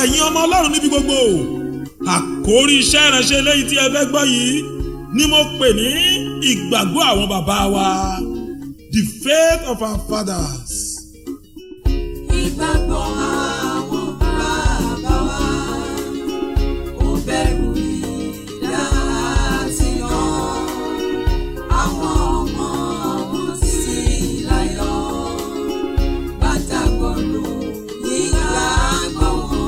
ẹ̀yin ọmọ Ọlọ́run níbi gbogbo àkórí iṣẹ́ ìránṣẹ́ eléyìí tí ẹ fẹ́ gbọ́ yìí ni mo pè ní ìgbàgbọ́ àwọn bàbá wa, the faith of our fathers. Ìgbàgbọ́ àwọn bàbá wa ò bẹ̀rù láti yan àwọn ọmọ wọn sí láyọ̀ bàtàgbọ̀rù ìgbàgbọ́ wọn.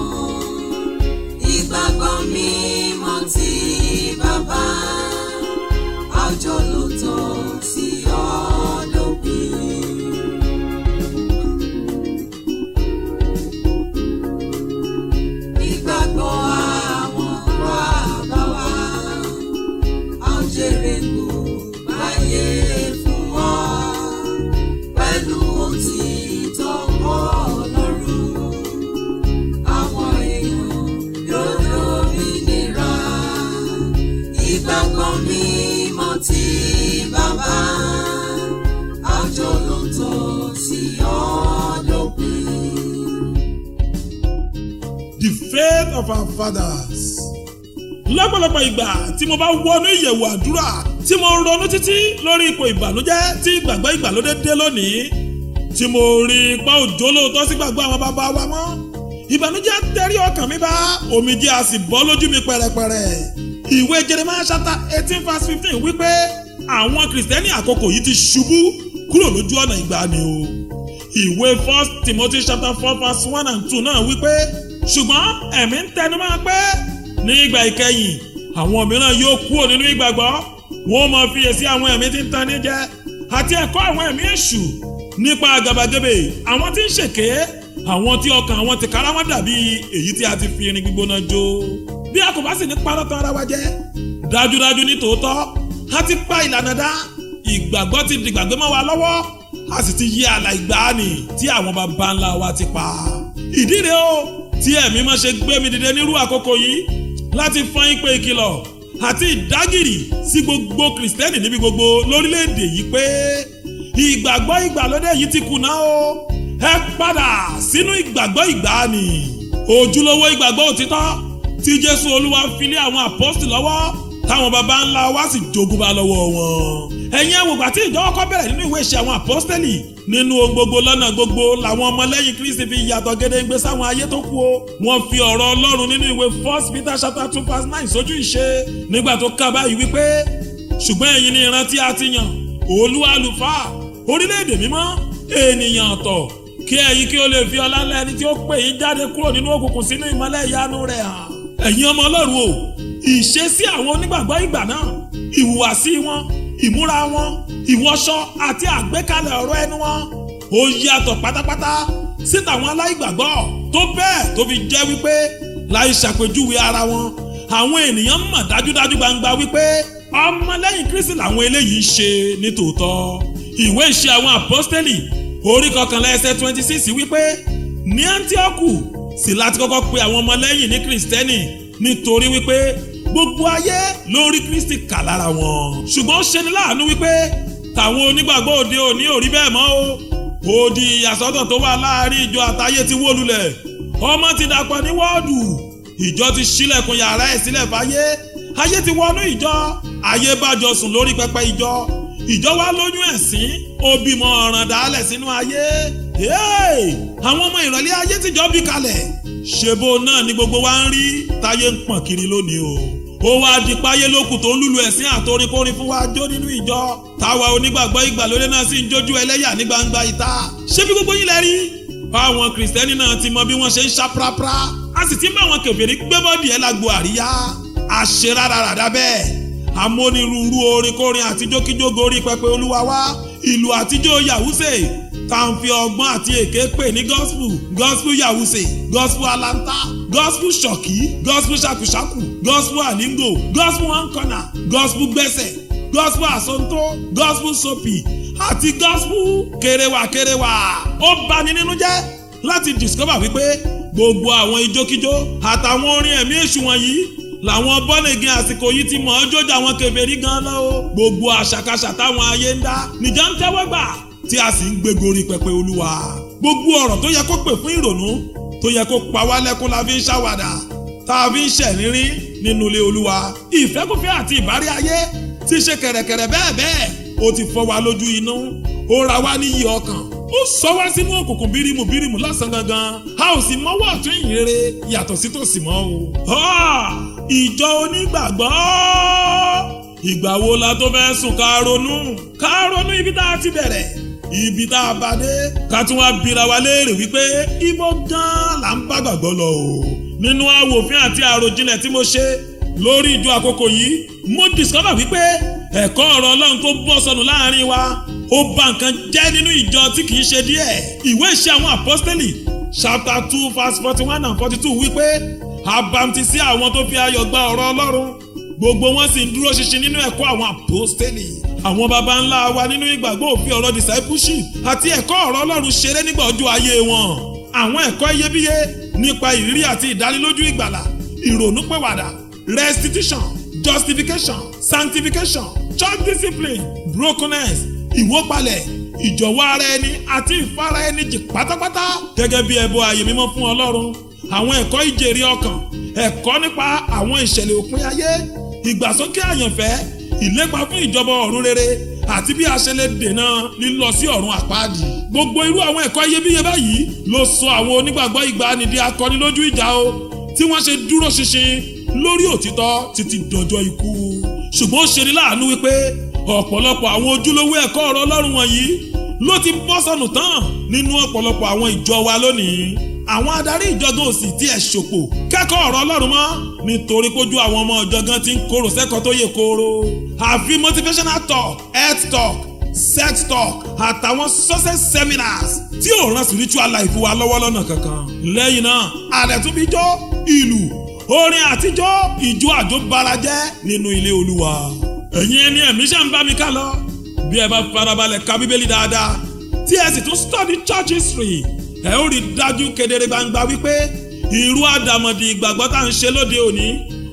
Ìgbàgbọ́ mímọ́ ti bàbá àjọ ló tọ́ sí ọ̀dọ́gbìn. Ìgbàgbọ́ àwọn bàbá wa á jèrè gbogbo ayé fún wọn pẹ̀lú òtítọ́ Ọlọ́run. Àwọn èèyàn yóò lómìnira. Ìgbàgbọ́ mímọ́ ti bàbá àjọ ló tọ́ sí ọ̀dọ́gbìn. The faith of our fathers. Lọ́pọ̀lọpọ̀ ìgbà tí mo bá wọnú ìyẹ̀wò àdúrà tí mo ronú títí lórí ipò ìbànújẹ́ tí ìgbàgbọ́ ìgbàlódé dé lónìí, tí mo rí ipa òjò lóòótọ́ sí gbàgbọ́ àwọn bàbá wa mọ́, ìbànújẹ́ tẹrí ọkàn mi bá, omijé a sì bọ́ lójú mi pẹ̀rẹ̀pẹ̀rẹ̀. Ìwé Jeremiah chapter 18 verse 15 wípé àwọn kìrìsìtẹ́nì àkókò yìí ti ṣubú kúrò lójú ọ̀nà ìgbàanì o. Ìwé 1 Timothy chapter 4 verse 1 and 2 náà wípé ṣùgbọ́n ẹ̀mí ń tẹnumọ́ pé ní ìgbà ìkẹyìn àwọn mìíràn yóò kúrò nínú ìgbàgbọ́, wọ́n máa fiyèsí àwọn ẹ̀mí tí ń tan ní jẹ àti ẹ̀kọ́ àwọn ẹ̀mí èṣù nípa àgàbàgebè àwọn tí ń ṣèké, àwọn tí ọkàn àwọn tìkára wọn dàbí èyí tí a ti fi irin gbígbóná jó. Bí a kò bá sì ní parọ́ tán ara wa jẹ́, dájúdájú ní tòótọ́ a ti pa ìlànà dá, ìgbàgbọ́ ti dìgbàgbé mọ́ wa lọ́wọ́, a sì ti yí ààlà ìgbàanì tí àwọn baba ńlá wa ti pa. Ìdí rèé o tí ẹ̀mí máa ṣe gbé mi dìde nírú àkókò yìí láti fọ́n ìpè ìkìlọ̀ àti ìdágìrì sí gbogbo kìrìsìtẹ́nì níbi gbogbo lórílẹ̀‐èdè yìí pé ìgbàgbọ́ ìgbàlódé yìí ti kùnà o. Ẹ padà sínú ìgbàgbọ́ ìgbàanì, ojúlówó ìgbàgbọ́ òtítọ́ tí Jésù Olúwa fi lé àwọn àpọ́sítélì lọ́wọ́ táwọn baba ńlá wa sì jogún bá lọ́wọ́ wọn. Ẹ̀yin àwògbà tí ìjọ kọ́kọ́ bẹ̀rẹ̀ nínú ìwé ìṣe àwọn àpọ́sítélì, nínú ohun gbogbo lọ́nà gbogbo làwọn ọmọlẹ́yìn Kristi fi yàtọ̀ gédéǹgbé sáwọn ayé tó kù o. Wọ́n fi ọ̀rọ̀ Ọlọ́run nínú ìwé 1 Peter chapter 2 verse 9 sójú ìṣe nígbà tó kà báyìí wípé ṣùgbọ́n ẹ̀yin ni ìran tí a ti yàn, Olúwa àlùfáà, orílẹ̀-èdè mímọ́, ènìyàn ọ̀tọ̀, kí ẹ̀yin kí ó lè fi ọlá ńlá ẹni tí ó pè yín jáde kúrò nínú òkùnkùn sínú ìmọ́lẹ̀ ìyanu rẹ̀ hàn. Ẹ̀yin ọmọ Ọlọ́run o, ìṣesí àwọn onígbàgbọ́ ìgbà náà, ìhùwàsí wọn, ìmúra wọn, ìwọṣọ àti àgbékalẹ̀ ọ̀rọ̀ ẹnu wọn ó yàtọ̀ pátápátá sí tàwọn aláìgbàgbọ́, tó bẹ́ẹ̀ tó fi jẹ́ wípé láì ṣàpèjúwe ara wọn àwọn ènìyàn mọ̀ dájúdájú gbangba wípé ọmọlẹ́yìn Kristi làwọn eléyìí ń ṣe ní tòótọ́. Ìwé ìṣe àwọn àpọ́stélì orí 11 ẹsẹ̀ 26 wípé ní Áńtíọ́kù sì láti kọ́kọ́ pe àwọn ọmọlẹ́yìn ní kìrìsìtẹ́nì nítorí wípé gbogbo ayé ló rí Kristi kà lára wọn. Ṣùgbọ́n ó ṣeni láàánú wípé tàwọn onígbàgbọ́ òde òní ò rí bẹ́ẹ̀ mọ́ o. Odi ìyàsọ́tọ̀ tó wà láàrin ìjọ àtayé ti wó lulẹ̀, ọmọ ti dàpọ̀ ní wọ́ọ̀dù, ìjọ ti ṣílẹ̀kùn yàrá ẹ̀ sílẹ̀ fáyé, ayé ti wọnú ìjọ, ayé bá jọ sùn lórí pẹpẹ ìjọ, ìjọ wá lóyún ẹ̀sín, ó bímọ ọ̀ràn dálẹ̀ sínú ayé. Àwọn ọmọ ìrọ̀lẹ́ ayé tìjọ bí kalẹ̀, ṣèbó náà ni gbogbo wa ń rí táyé ń pọ̀n kiri lónìí o. Ó wá di páyé lókù tó ń lùlù ẹ̀sìn àtorínkórin fún wa jó nínú ìjọ, táwa onígbàgbọ́ ìgbàlódé náà sì ń jójú ẹlẹ́yà ní gbangba ìta. Ṣé bí gbogbo yín lẹ rí? Báwọn kìrìsìtẹ́nì náà ti mọ bí wọ́n ṣe ń ṣá prapra, a sì ti ń bá wọn kèfèrí gbé bọ́ọ̀dì ẹ̀ lágbo àríyá. Àṣẹ rádaràdá bẹ́ẹ̀, amónirúurú orin-kórin àti jókíjó gorí pẹpẹ Olúwa wa, ìlú àtijọ́ yàwúsè tá à ń fi ọgbọ́n àti èké pè ní gospel yàwúsè, gospel alanta, gospel ṣọ̀kí, gospel ṣàkùṣàkù, gospel àlíngò, gospel one corner, gospel gbẹ́sẹ̀, gospel àsọ̀ntó, gospel sopi àti gospel kéréwà. Ó bani nínú jẹ́ láti discover wípé gbogbo àwọn ijókíjó àtàwọn orin ẹ̀mí èṣù wọ̀nyí làwọn bọ́nẹ̀gìn àsìkò yìí ti mọ̀ ọ́ jójà àwọn kèfèrí gan lọ́wọ́. Gbogbo àṣàkáṣà táwọn ayé ń dá nìjà ń tẹ́wọ́ gbà tí a sì ń gbégorí pẹpẹ Olúwa. gbogbo ọ̀rọ̀ tó yẹ kó pè fún ìrònú tó yẹ kó pa wá lẹ́kún la fi ń ṣàwàdà tá a fi ń ṣẹ̀rínrín nínú ilé Olúwa. Ìfẹ́kúfẹ́ àti ìbárí ayé ti ṣe kẹ̀rẹ̀kẹ̀rẹ̀ bẹ́ẹ̀ ó ti fọ́ wa lójú inú, ó ra wá níyì ọkàn, ó sọ wá sínú òkùnkùn bírímù lọ́sàn gangan, a ò sì mọ́wọ́ ọ̀tún ìyìn rere yàtọ̀ sí tòsì mọ́ o. Ìjọ onígbàgbọ́, ìgbà wo la tó fẹ́ sùn ká ronú ibi tá a ti bẹ̀rẹ̀, ibi tá a bá dé, ká tún wá bira wa léèrè wípé ibo gan là ń bá gbàgbọ́ lọ o. Nínú àwòfín àti àròjinlẹ̀ tí mo ṣe lórí ìjọ àkókò yìí, mo discover wípé ẹ̀kọ́ ọ̀rọ̀ Ọlọ́run tó bọ́ sọnù láàrin wa ó bà nǹkan jẹ́ nínú ìjọ tí kìí ṣe díẹ̀. Ìwé Ìṣe àwọn Àpọ́stélì chapter 2 verse 41 and 42 wípé àbámtísí àwọn tó fi ayọ̀ gba ọ̀rọ̀ Ọlọ́run, gbogbo wọn sì ń dúró ṣinṣin nínú ẹ̀kọ́ àwọn àpọ́stélì. Àwọn baba ńlá wa nínú ìgbàgbọ́ òfin ọ̀rọ̀ discipleship àti ẹ̀kọ́ ọ̀rọ̀ Ọlọ́run ṣeré nígbà ọjọ́ ayé wọn. Àwọn ẹ̀kọ́ iyebíye nípa ìrírí àti ìdánilójú ìgbàlà, ìrònúpìwàdà, restitution, justification, sanctification, church discipline, brokenness, ìwópalẹ̀, ìjọ̀wọ́ ara ẹni àti ìfara ẹni jì pátápátá gẹ́gẹ́ bí ẹbọ ààyè mímọ́ fún Ọlọ́run. Àwọn ẹ̀kọ́ ìjèrè ọkàn, ẹ̀kọ́ nípa àwọn ìṣẹ̀lẹ̀ òpin ayé, ìgbàsókè àyànfẹ́, ìlépa fún ìjọba ọ̀run rere àti bí a ṣe lè dènà lílọ sí ọ̀run àpáàdì. Gbogbo irú àwọn ẹ̀kọ́ iyebíye báyìí ló sọ àwọn onígbàgbọ́ ìgbàanì di akọni lójú ìjà o, tí wọ́n ṣe dúró ṣinṣin lórí òtítọ́ títí dọjọ́ ikú. Ṣùgbọ́n ó ṣe ní láàánú wípé ọ̀pọ̀lọpọ̀ àwọn ojúlówó ẹ̀kọ́ ọ̀rọ̀ Ọlọ́run wọ̀nyí ló ti bọ́ sọnù tán nínú ọ̀pọ̀lọpọ̀ àwọn ìjọ wa lónìí. Àwọn adarí ìjọgán òsì tí ẹ̀ ṣòpò kẹ́kọ̀ọ́ ọ̀rọ̀ Ọlọ́run mọ́ nítorí pójú àwọn ọmọ ìjọgán ti ń korò sẹ́kọ̀ọ́ tó yè kooro. Àfi motivational talk, health talk, sex talk àtàwọn success seminars tí ò ràn spiritual life wa lọ́wọ́ lọ́nà kankan. Lẹ́yìn náà àdẹ̀túnbíjọ́, ìlú, orin àtijọ́, ìjó àjò bara jẹ́ nínú ilé Olúwa. Ẹ̀yin ẹni ẹ̀mí ṣe ń bá mi ká lọ. Bí ẹ bá farabalẹ̀ ka Bíbélì dáadáa tí ẹ sì tún study church history, ẹ ó rí dájú kedere gbangba wípé irú àdàmọ̀dì ìgbàgbọ́ tá à ń ṣe lóde òní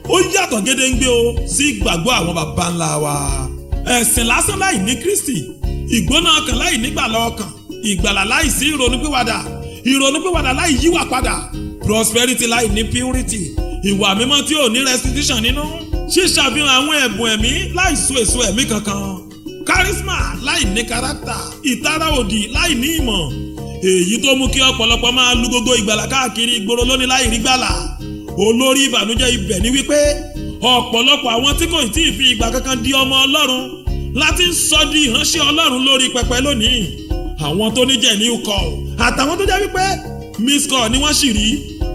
ó yàtọ̀ gédéǹgbé o sí ìgbàgbọ́ àwọn baba ńlá wa. Ẹ̀sìn lásán láì ní Kristi, ìgbóná ọkàn láì nígbàlà ọkàn, ìgbàlà láì sí ìrònúpìwàdà láì yíwà padà, prosperity láì ní purity, ìwà mímọ́ tí ò ní restitution nínú, ṣíṣàfihàn àwọn ẹ̀bùn ẹ̀mí láì so èso ẹ̀mí kankan, charisma láì ní character, ìtara òdì láì ní ìmọ̀. Èyí tó mú kí ọ̀pọ̀lọpọ̀ máa lu gbogbo ìgbàlà káàkiri ìgboro lónìí láì rí gbàlà. Olórí ìbànújẹ́ ibẹ̀ ni wípé ọ̀pọ̀lọpọ̀ àwọn tí kò tí ì fi ìgbà kankan di ọmọ Ọlọ́run láti ń sọ di ìránṣẹ́ Ọlọ́run lórí pẹpẹ lónìí. Àwọn tó ní jẹ́ new call àtàwọn tó jẹ́ wípé miss call ni wọ́n sì rí,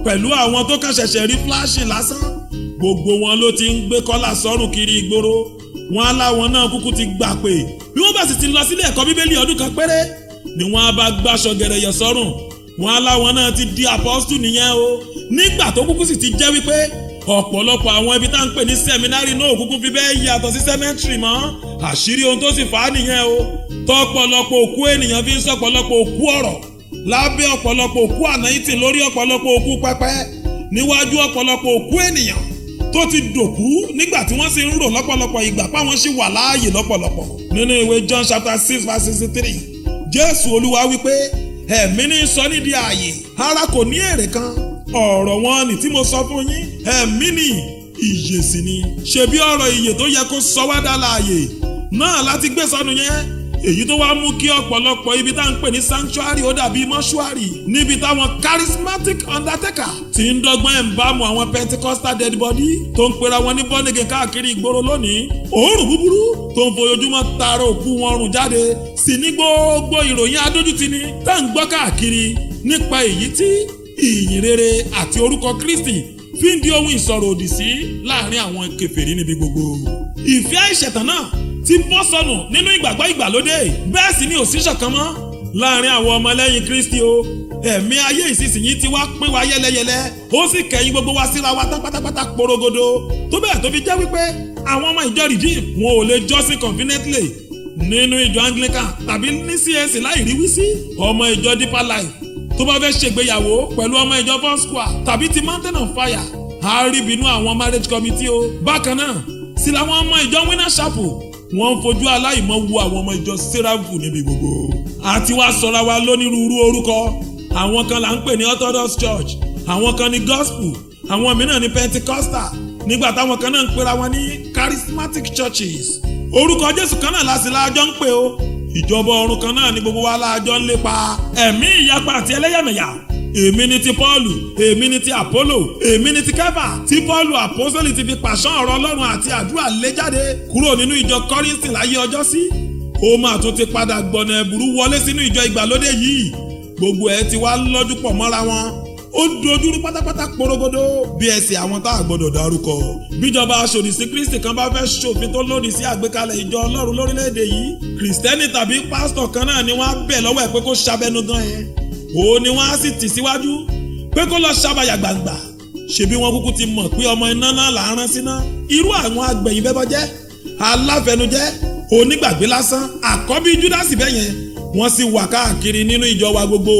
pẹ̀lú àwọn tó kàn ṣẹ̀ṣẹ̀ rí fúláṣì lásán. Gbogbo wọn ló ti ń gbé kọ́là sọ́rùn kiri ìgboro. Wọn aláwọn náà kúkú ti gbà pé bí wọ́n bá sì ti lọ sílé ẹ̀kọ́ Bíbélì ọdún kan péré ni wọ́n á bá gbàṣọ gẹ̀rẹ̀yẹ̀ sọ́rùn. Wọn aláwọn náà ti di apọ́stù nìyẹn o. Nígbà tó kúkú sì ti jẹ́ wípé ọ̀pọ̀lọpọ̀ àwọn ibi tá ń pè ní sẹ́mínárì náà kúkú fi bẹ́ẹ̀ yàtọ̀ sí sẹ́mẹ́ntìrì mọ́. Àṣírí ohun tó sì fà á nìyẹn o. Tọ́pọ̀lọpọ̀ òkú ènìyàn fi ń sọ̀pọ̀lọpọ̀ òkú ọ̀rọ̀ lábẹ́ ọ̀pọ̀lọpọ̀ òkú ànáyìntì lórí ọ̀pọ̀lọpọ̀ òkú pẹpẹ níwájú ọ̀pọ̀lọpọ̀ òkú ènìyàn tó ti dòkú nígbà tí wọ́n sì ń rò lọ́pọ̀lọpọ̀ ìgbà páwọn sì wà láàyè lọ́pọ̀lọpọ̀. Nínú ìwé John chapter 6 verse 63, Jésù Olúwa wípé ẹ̀mí ní sọ nídìí ààyè, ara kò ní èrè kan. Ọ̀rọ̀ wọn ni tí mo sọ fún yín, ẹ̀mí ni ìyè sì ni. Ṣebí ọ̀rọ̀ ìyè tó yẹ kó sọ wá dá láàyè náà láti gbé sọnù yẹn. Èyí tó wá mú kí ọ̀pọ̀lọpọ̀ ibi tá ń pè ní sanctuary ó dàbí mọ́ṣúárì, níbi táwọn charismatic undertaker ti ń dọ́gbọ́n ẹ̀ ń bá mu àwọn Pentecostal dead body tó ń pera wọn ní born again káàkiri ìgboro lónìí. Òórùn búburú tó ń fojoojúmọ́ taara òkú wọn rùn jáde sí ní gbogbo ìròyìn adójútini tá ń gbọ́ káàkiri nípa èyí tí ìyìn rere àti orúkọ Kristi fi ń di ohun ìsọ̀rọ̀ òdì sí láàrin àwọn kèfèrí níbi gbogbo. Ìfẹ́ àìṣẹ̀tàn náà ti bọ́ sọnù nínú ìgbàgbọ́ ìgbàlódé, bẹ́ẹ̀ sì ni òṣìṣẹ́ kan mọ́ láàrin àwọn ọmọlẹ́yìn Kristi o. Ẹ̀mí ayé ìsinsìnyí ti wá pín wa yẹ́lẹ́yẹ́lẹ́, ó sì kẹ̀yìn gbogbo wa síra wa tán pátápátá porogodo, tó bẹ́ẹ̀ tó fi jẹ́ wípé àwọn ọmọ ìjọ Redeem wọn ò lè jọ́sìn conveniently nínú ìjọ Anglican tàbí ní CAC láì rí wísí. Ọmọ ìjọ Deeper Life tó bá fẹ́ ṣègbéyàwó pẹ̀lú ọmọ ìjọ Four Square tàbí ti Mountain of Fire á rí bínú àwọn marriage committee o. Bákan náà sí làwọn ọmọ ìjọ Winner Chapel wọ́n ń fojú aláìmọ́ wo àwọn ọmọ ìjọ sẹ́ráfù níbi gbogbo. àti wá sọra wa lónírúurú orúkọ. àwọn kan là ń pè ní Orthodox Church, àwọn kan ní Gospel, àwọn mìíràn ní Pentecostal, nígbà táwọn kan náà ń pera wọn ní Charismatic Churches. orúkọ Jésù kan náà láti láàjọ ń pè ó. ìjọba ọ̀run kan náà ni gbogbo wa láàjọ ń lépa. ẹ̀mí ìyapa àti ẹlẹ́yàmẹ̀yà. èmi ni ti Pọ́ọ̀lù, èmi ni ti Àpólò, èmi ni ti Kẹ́fà. tí Pọ́ọ̀lù àpọ́sítélì ti fi pàṣán ọ̀rọ̀ Ọlọ́run àti àdúrà lé jáde kúrò nínú ìjọ Kọ́ríńtì láyé ọjọ́ sí. ó máa tún ti padà gbọ̀nà ẹ̀bùrú wọlé sínú ìjọ ìgbàlódé yìí. gbogbo ẹ̀ ti wá lọ́jú pọ̀ mọ́ra wọn. ó dojúrú pátápátá porogodo bí ẹsẹ̀ àwọn tá a gbọ́dọ̀ dárúkọ. bíjọba aṣòdì sí Kristi kan bá fẹ́ ṣòfin tó lòdì sí àgbékalẹ̀ ìjọ Ọlọ́run lórílẹ̀‐èdè yìí, Kristẹni tàbí pásítọ̀ kan náà ni wọ́n á bẹ̀ lọ́wọ́ ẹ̀ pé kó ṣabẹnu gan yẹn. òun ni wọ́n á sì tì síwájú pé kó lọ ṣàbàyà gbàǹgbà. ṣebí wọn kúkú ti mọ̀ pé ọmọ iná náà là ń rán síná. irú àwọn agbẹ̀yìn bẹ́bọ jẹ́, aláfẹnujẹ́, onígbàgbé lásán, àkọ́bí Júdásì bẹ́yẹn wọ́n sì wà káàkiri nínú ìjọ wa gbogbo.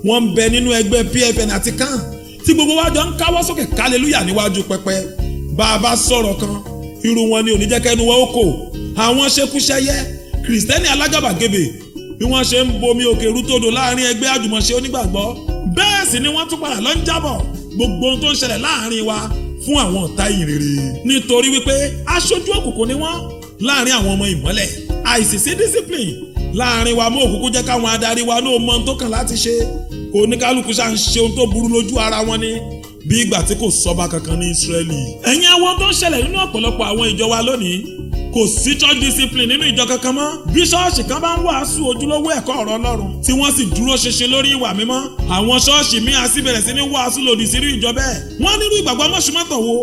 wọ́n ń bẹ nínú ẹgbẹ́ PFN àti CAN tí gbogbo wa jọ ń káwọ́ sókè kálẹ́lúyà níwájú pẹpẹ. bá a bá sọ̀rọ̀ kan, irú wọn ni oníjẹ́kẹ́nu wọn ó kò. àwọn ṣekúṣẹyẹ Kristẹni alágàbàgebè bí wọ́n ṣe ń bomi òkè rútòdò láàrin ẹgbẹ́ àjùmọ̀ṣe onígbàgbọ́, bẹ́ẹ̀ sì ni wọ́n tún padà lọ ń jábọ̀ gbogbo ohun tó ń ṣẹlẹ̀ láàrin wa fún àwọn ọ̀tá ìrere. nítorí wípé aṣojú òkùnkùn ni wọ́n láàrin àwọn ọmọ ìmọ́lẹ̀. àìsísí discipline láàrin wa mọ́ òkùnkùn jẹ́ káwọn adarí wa náà mọ ohun tó kàn láti ṣe. oníkálukú ṣá ń ṣe ohun tó burú lójú ara wọn ni bí ìgbà tí kò sọ́ba kankan ní Ísírẹ́lì. ẹ̀yin àwọn tó ń ṣẹlẹ̀ nínú ọ̀pọ̀lọpọ̀ àwọn ìjọ wa lónìí, kò sí church discipline nínú ìjọ kankan mọ́. bí ṣọ́ọ̀ṣì kan bá ń wàásù ojúlówó ẹ̀kọ́ ọ̀rọ̀ Ọlọ́run tí wọ́n sì dúró ṣinṣin lórí ìwà mímọ́, àwọn ṣọ́ọ̀ṣì míì á sì bẹ̀rẹ̀ sí ní wàásù lòdì sírú ìjọ bẹ́ẹ̀. wọ́n nírú ìgbàgbọ́ mọ́ṣúmọ́tò wo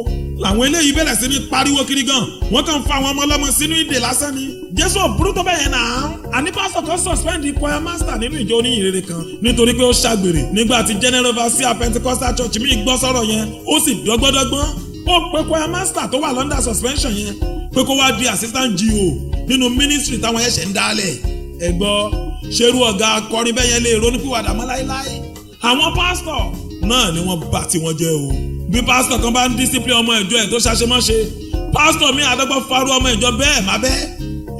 làwọn eléyìí bẹ̀rẹ̀ sí ní pariwo kiri gan. wọ́n kàn fa àwọn ọmọ ọlọ́mọ sínú ìdè lásán ni. Jésù òbúrú tó bẹ́ẹ̀ yẹn náà. àní pásítọ̀ kan suspend choir master nínú ìjọ oníyìnrere kan nítorí pé ó ṣàgbèrè. nígbà tí General Overseer Pentecostal Church míì gbọ́ sọ̀rọ̀ yẹn, ó sì dọ́gbọ́dọ́gbọ́n. ó pe choir master tó wà under suspension yẹn pé kó wá di assistant GO nínú ministry táwọn ẹ̀ṣẹ̀ ń dálẹ̀. ẹ gbọ́, ṣerú ọ̀gá akọrin bẹ́yẹn lè ronúpìwàdà mọ́ láéláé. àwọn pásítọ̀ náà ni wọ́n bá tiwọn jẹ́ o. bí pásítọ̀ kan bá ń discipline ọmọ ìjọ ẹ̀ tó ṣàṣemáṣe, pásítọ̀ mi àdọ́gbọ́n farú ọmọ ìjọ bẹ́ẹ̀ má bẹ́ẹ̀.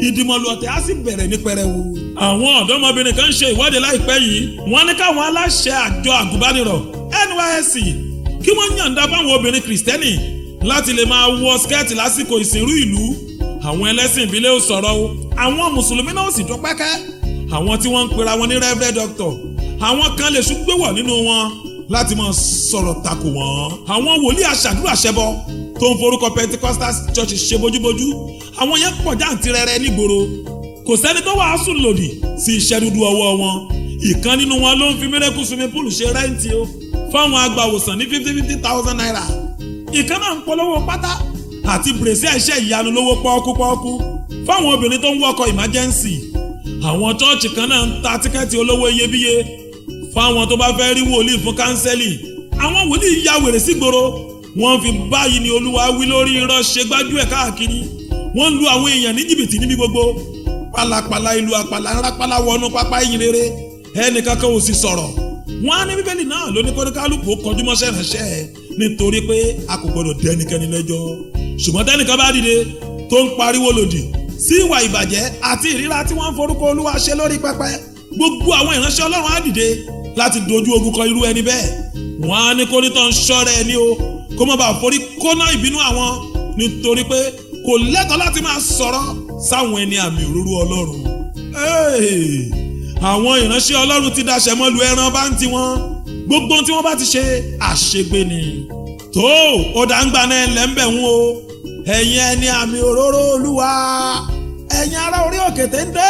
ìdìmọ̀lù ọ̀tẹ̀ á sì bẹ̀rẹ̀ ní pẹrẹwu. àwọn ọ̀dọ́mọbìnrin kan ń ṣe ìwọ́de láìpẹ́ yìí. wọ́n ní káwọn aláṣẹ àjọ àgùnbánirọ̀ NYSC kí wọ́n yàǹda fáwọn obìnrin Kristẹni láti lè máa wọ skẹ́ẹ̀tì lásìkò ìsìnrú ìlú. àwọn ẹlẹ́sìn ìbílẹ̀ ò sọ̀rọ̀ o, àwọn mùsùlùmí náà ò sì dún pẹ́kẹ́. àwọn tí wọ́n ń pera wọn ní Reverend Doctor, àwọn kan lè ṣùgbẹ́wọ̀ nínú wọn láti máa sọ̀rọ̀ takò wọ́n. àwọn wòlíì aṣàdúrà ṣẹbọ tó ń forúkọ Pentecostal Church ṣe bójúbójú, àwọn yẹn pọ̀ jáǹtirẹrẹ nígboro. kò sẹ́ni tó wàásù lòdì sí iṣẹ́ dúdú ọwọ́ wọn. ìkan nínú wọn ló ń fi miracle swimming pool ṣe rẹ́ǹtì o fáwọn agbàwòsàn ní 50,000 naira. ìkan náà ń polówó pátá àti bèrèsì ẹ̀ṣẹ̀ ìyanu lówó pọ́ọ́kú fáwọn obìnrin tó ń wọkọ̀ emergency. àwọn chọ́ọ̀chì kan náà ń ta tíkẹ́ẹ̀tì olówó iyebíye fáwọn tó bá fẹ́ rí wòlíì fún kánsẹ́lì. àwọn wòlíì ya wèrè sígboro, wọ́n fi báyìí ni Olúwa wí lórí irọ́ ṣe gbájú ẹ̀ káàkiri. wọ́n lu àwọn èèyàn ní jìbìtì níbi gbogbo. pálapàla ìlú àpàlà ńlápàlà wọnú pápá ìyìnrere, ẹnìkankan ò sì sọ̀rọ̀. wọ́n á ní Bíbélì náà ló ní kóníkálùkù kọjú mọ́ṣẹ́ ránṣẹ́ ẹ̀ nítorí pé a kò gbọdọ̀ dé ẹnikẹ́ni lẹ́jọ́. ṣùgbọ́n tẹ́nìkan bá dìde tó ń pariwo lòdì sí ìwà ìbàjẹ́ àti ìríra tí wọ́n ń forúkọ Olúwa ṣe lórí pẹpẹ, gbogbo àwọn ìránṣẹ́ Ọlọ́run á dìde láti dojú ogun kọ irú ẹni bẹ́ẹ̀. wọ́n á ní kónítọ̀ ń ṣọ́rẹ́ ẹni o kó má bàa forí kóná ìbínú àwọn, nítorí pé kò lẹ́tọ̀ọ́ láti máa sọ̀rọ̀ sáwọn ẹni àmì òróró Ọlọ́run. àwọn ìránṣẹ́ Ọlọ́run ti daṣẹ̀ mọ́lu ẹran bá ń tiwọn, gbogbo tí wọ́n bá ti ṣe àṣegbé ni. tó o dá ń gbà náà lẹ́ńbẹ̀ ń o, ẹ̀yin ẹni àmì òróró Olúwa, ẹ̀yin ará orí òkè téńté,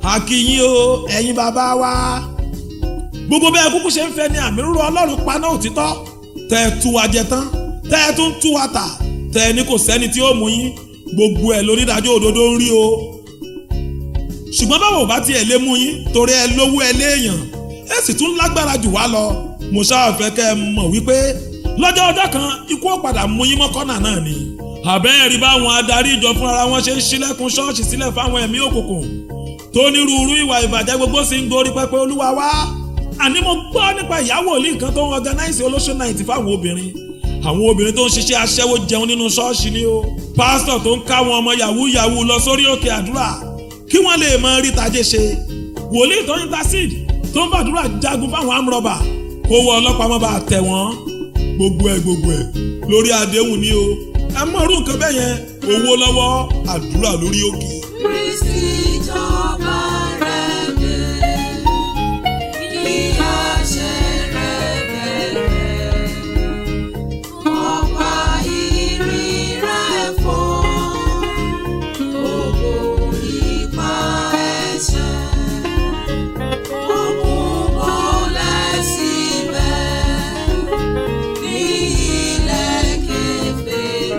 a kí yín o ẹ̀yin bàbá wa. gbogbo bẹ́ẹ̀ kúkú ṣe ń fẹ́ ni àmì òróró Ọlọ́run paná òtítọ́, tẹ́ ẹ tú wa jẹ tán, tẹ́ ẹ tún tú wa tà, tẹ́ ẹ ní kò sẹ́ni tí ó mú yín, gbogbo ẹ̀ lónídàájọ́ òdodo ń rí o. ṣùgbọ́n báwo bá tiẹ̀ lé mú yín torí ẹ lówó ẹ léèyàn, ẹ sì tún lágbára jù wá lọ, mo ṣáà fẹ́ kẹ́ ẹ mọ̀ wípé lọ́jọ́ ọjọ́ kan ikú ó padà mú yín mọ́kànnà náà ni. àbẹ́ẹ̀rí báwọn adarí ìjọ fúnra wọn ṣe ń ṣílẹ̀kùn ṣọ́ọ̀ṣì sílẹ̀ fáwọn ẹ̀mí òkùnkùn tó nírúurú ìwà ìbàjẹ́ gbogbo sì ń gorí pẹpẹ Olúwa wá. àní mo gbọ́ nípa ìyàwó òlì kan tó ń organize olóṣó night fáwọn obìnrin. àwọn obìnrin tó ń ṣiṣẹ́ aṣẹ́wó jẹun nínú ṣọ́ọ̀ṣì ni o. pásítọ̀ tó ń káwọn ọmọ yahoo lọ sórí òkè àdúrà kí wọ́n lè mọ rí tajé ṣe. wòlíì tó ń intercede tó ń fàdúrà jagun fáwọn amúrọ̀bà kó wọ ọlọ́pàá mọ́ bá tẹ̀ wọ́n. gbogbo ẹ̀ lórí àdéhùn ni o. ẹ mọ̀ orú nǹkan bẹ́ẹ̀ yẹn, owó lọ́wọ́, àdúrà lórí òkè. Kristi jọba rẹ̀ dé, ní àṣẹ rẹ̀ bẹ̀rẹ̀, ọ̀pá ìrìn rẹ̀ fọ́, gbogbo ipa ẹ̀ṣẹ̀, òkun bọ́lẹ̀ síbẹ̀, ní ilẹ̀ kèfèrí.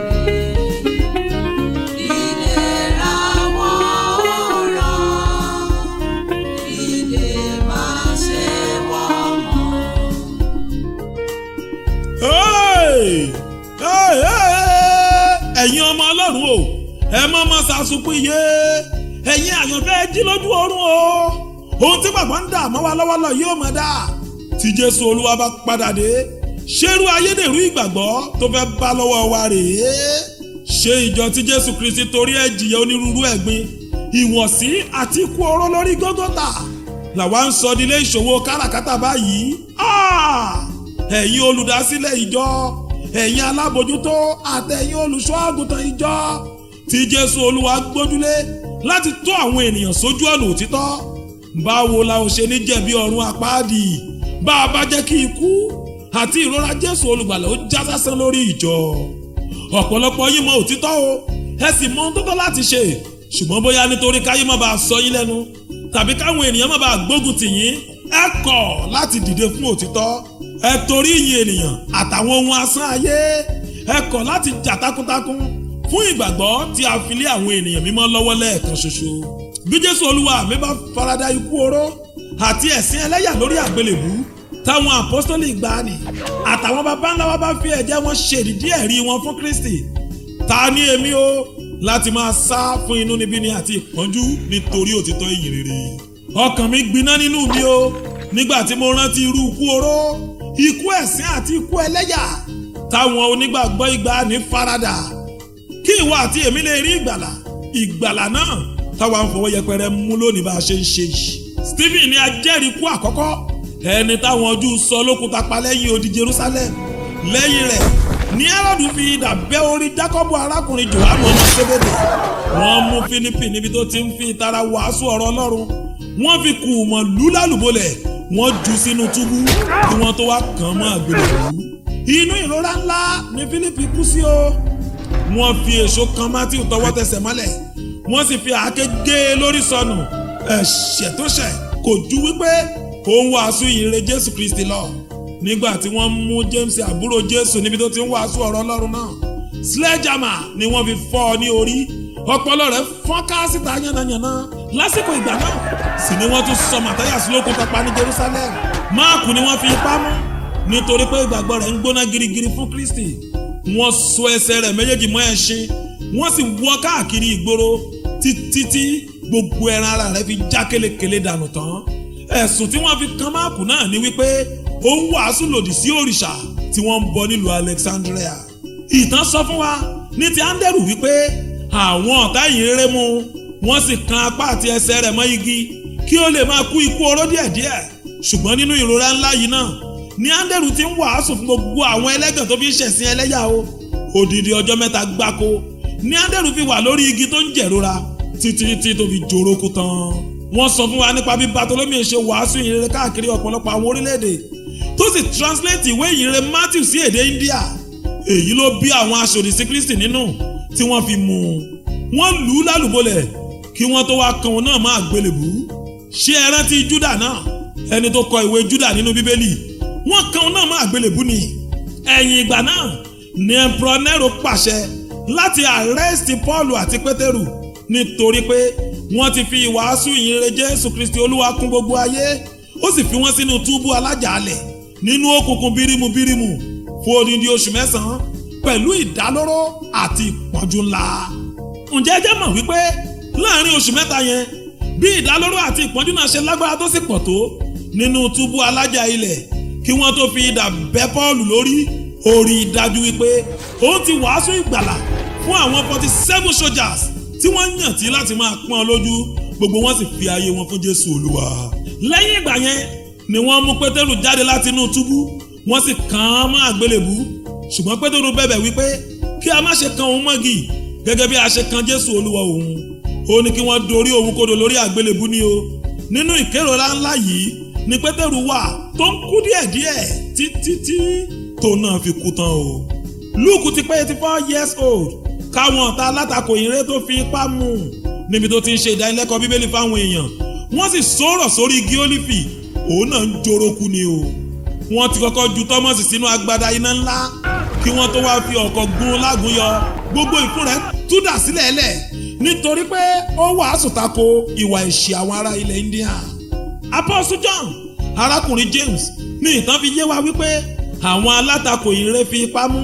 ẹ̀yin ọmọ ọlọ́run o, ẹ má máa ṣàṣùpọ̀ iye, ẹ̀yin àyànfẹ́ jí lójú oorun o. ohun tí bàbá ń dà mọ́ wa lọ́wọ́lọ́ yóò máa dà tí jésù olúwa bá padà dé. ṣerú ayédèrú ìgbàgbọ́ tó fẹ́ bá lọ́wọ́ wa rèé. ṣé ìjọ tí jésù kristi torí ẹ̀ jìyà onírúurú ẹ̀gbin, ìwọ̀sí àti ikú oró lórí gógótà làwa ń sọ dílé ìṣòwò káràkátà báyìí. ẹ̀yin olùdásílẹ̀ ìjọ, ẹ̀yin alábòjútó àtẹ̀yin olùṣọ́ àgùntàn ìjọ tí jésù olúwa gbójúlé láti tọ́ àwọn ènìyàn sójú ọ̀nà òtítọ́, báwo la ò ṣe ní jẹ̀bi ọ̀run àpáàdì bá a bá jẹ́ kí ikú àti ìrora jésù olùgbàlà ó já sásán lórí ìjọ. ọ̀pọ̀lọpọ̀ yín mọ òtítọ́ o, ẹ sì mọ ohun tó tọ́ láti ṣe, ṣùgbọ́n bóyá nítorí káyé má bàa sọ yín lẹ́nu tàbí káwọn ènìyàn má bàa gbógun tì yín, ẹ kọ̀ láti dìde fún òtítọ́. ẹ torí ìyìn ènìyàn àtàwọn ohun asán ayé, ẹ kọ̀ láti jà takuntakun fún ìgbàgbọ́ tí a fi lé àwọn ènìyàn mímọ́ lọ́wọ́ lẹ́ẹ̀kan ṣoṣo. bí jésù olúwa mi bá farada ikú oró àti ẹ̀sín ẹlẹ́yà lórí àgbélébú táwọn àpọ́sítélì ìgbàanì àtàwọn baba ńlá wa bá fi ẹ̀jẹ̀ wọn ṣèdìdí ẹ̀rí wọn fún kristi, ta ni èmi o láti máa sá fún inúnibíni àti ìpọ́njú nítorí òtítọ́ ìyìn rere. ọkàn mi gbiná nínú mi o nígbà tí mo rántí irú ikú oró, ikú ẹ̀sín àti ikú ẹlẹ́yà táwọn onígbàgbọ́ ìgbàanì farada kí ìwọ àti èmi lè rí ìgbàlà náà táwa ń fọwọ́ yẹpẹrẹ mú lónìí bá a ṣe ń ṣe yìí. Stephen ni ajẹ́rìí ikú àkọ́kọ́, ẹni táwọn Júù sọ lókùúta pa lẹ́yìn odi Jerusalem. lẹ́yìn rẹ̀ ní Hẹ́rọ́dù fi idà bẹ́ orí Jákọ́bù arákùnrin Jòhánù ọmọ Sébédè. wọ́n mú Fílípì níbi tó ti ń fi ìtara wàásù ọ̀rọ̀ Ọlọ́run, wọ́n fi kùmọ̀ lù lálùbọ́lẹ̀, wọ́n jù sínú túbú kí wọ́n tó wá kàn mọ́ àgbélébùú. inú ìrora ńlá ni Fílípì kú sí o. wọ́n fi èso kan Mátíù tọwọ́ tẹsẹ̀ mọ́lẹ̀, wọ́n sì fi àáké gé e lórí sọnù. ẹ̀ṣẹ̀ tó ṣẹ̀ kò ju wípé ó ń wàásù ìyìnrere Jésù Kristi lọ. nígbà tí wọ́n mú James àbúrò Jésù níbi tó ti ń wàásù ọ̀rọ̀ Ọlọ́run náà, sledgehammer ni wọ́n fi fọ́ ọ ní orí, ọpọlọ rẹ̀ fọ́n ká síta yánnayànna. lásìkò ìgbà náà sì ni wọ́n tún sọ Màtáyàsì lókùúta pa ní Jerusalem. Máàkù ni wọ́n fi ipá mú nítorí pé ìgbàgbọ́ rẹ̀ ń gbóná girigiri fún Kristi. wọ́n so ẹsẹ̀ rẹ̀ méjèèjì mọ́ ẹṣin, wọ́n sì wọ́ káàkiri ìgboro títí tí gbogbo ẹran ara rẹ̀ fi já kélekèle dànù tán. ẹ̀sùn tí wọ́n fi kan Máàkù náà ni wípé ó ń wàásù lòdì sí òrìṣà tí wọ́n ń bọ nílùú Alexandria. ìtàn sọ fún wa ní ti Áńdérù wípé àwọn ọ̀tá ìyìnrere mú, wọ́n sì kan apá àti ẹsẹ̀ rẹ̀ mọ́ igi kí ó lè máa kú ikú oró díẹ̀díẹ̀. ṣùgbọ́n nínú ìrora ńlá yìí náà ní Áńdérù ti ń wàásù fún gbogbo àwọn ẹlẹ́gàn tó fi ń ṣẹ̀sín ẹlẹ́yà o. odidi ọjọ́ 3 gbáko ní Áńdérù fi wà lórí igi tó ń jẹ̀rora títí tó fi jòrókù tán. wọ́n sọ fún wa nípa bí Bartholomew ṣe wàásù ìyìnrere káàkiri ọ̀pọ̀lọpọ̀ àwọn orílẹ̀-èdè tó sì translate ìwé ìyìnrere Matthew sí èdè India. èyí ló bí àwọn aṣòdì sí Kristi nínú tí wọ́n fi mú un. wọ́n lù ú lálùbọ́lẹ̀ kí wọ́n tó wá kan òun náà má àgbélébùú. ṣé ẹ rántí Júdà náà, ẹni tó kọ ìwé Júdà nínú Bíbélì? wọ́n kan òun náà má àgbélébùú ni. ẹ̀yìn ìgbà náà ni Emperor Nero pàṣẹ láti arrest Paul àti Pétérù nítorí pé wọ́n ti fi ìwàásù ìyìnrere Jésù Kristi Olúwa kún gbogbo ayé. ó sì fi wọ́n sínú túbú alájàálẹ̀ nínú òkùnkùn bírímù fún odindi oṣù 9 pẹ̀lú ìdálóró àti ìpọ́njú ńlá. ǹjẹ́ ẹ jẹ́ mọ̀ wípé láàrin oṣù 3 yẹn bí ìdálóró àti ìpọ́njú náà ṣe lágbára tó sì pọ̀ tó nínú túbú alájà ilẹ̀, kí wọ́n tó fi idà bẹ́ Pọ́ọ̀lù lórí ó rí i dájú wípé ó ti wàásù ìgbàlà fún àwọn 47 soldiers tí wọ́n yàn tí láti máa pọ́n lójú, gbogbo wọn sì fi ayé wọn fún Jésù Olúwa. Lẹ́yìn ìgbà yẹn ni wọ́n mú Pétérù jáde láti inú túbú, wọ́n sì kàn án mọ́ àgbélébú. Ṣùgbọ́n Pétérù bẹ̀bẹ̀ wípé kí a má ṣe kan òun mọ́gì gẹ́gẹ́ bí a ṣe kan Jésù Olúwa òun. Ó ní kí wọ́n dorí òun kodò lórí àgbélébú ni o. Nínú ìkérora ńlá yìí ni Pétérù wà tó ń kú díẹ̀díẹ̀ títí tó náà fi kú tán o. Lúùkù ti pé 84 years old káwọn ọ̀tá alátakò ìrere tó fi ipá mú níbi tó ti ń ṣe ìdánilẹ́kọ̀ọ́ Bíbélì fáwọn èèyàn. Wọ́n sì sọ̀rọ̀ sórí igi ólífì, òun náà ń jorókú ni o. Wọ́n ti kọ́kọ́ ju Tọ́mọ́sì sínú agbada iná ńlá kí wọ́n tó wá fi ọ̀kọ̀ gún lágúnyọ. Gbogbo ìfun rẹ̀ tú dà sílẹ̀ lẹ̀ nítorí pé ó wàásù tako ìwà ẹ̀ṣẹ̀ àwọn ará ilẹ̀ India. Apostle John, arákùnrin James, ní ìtàn fi yé wa wípé àwọn alátakò ìrere fi ipá mú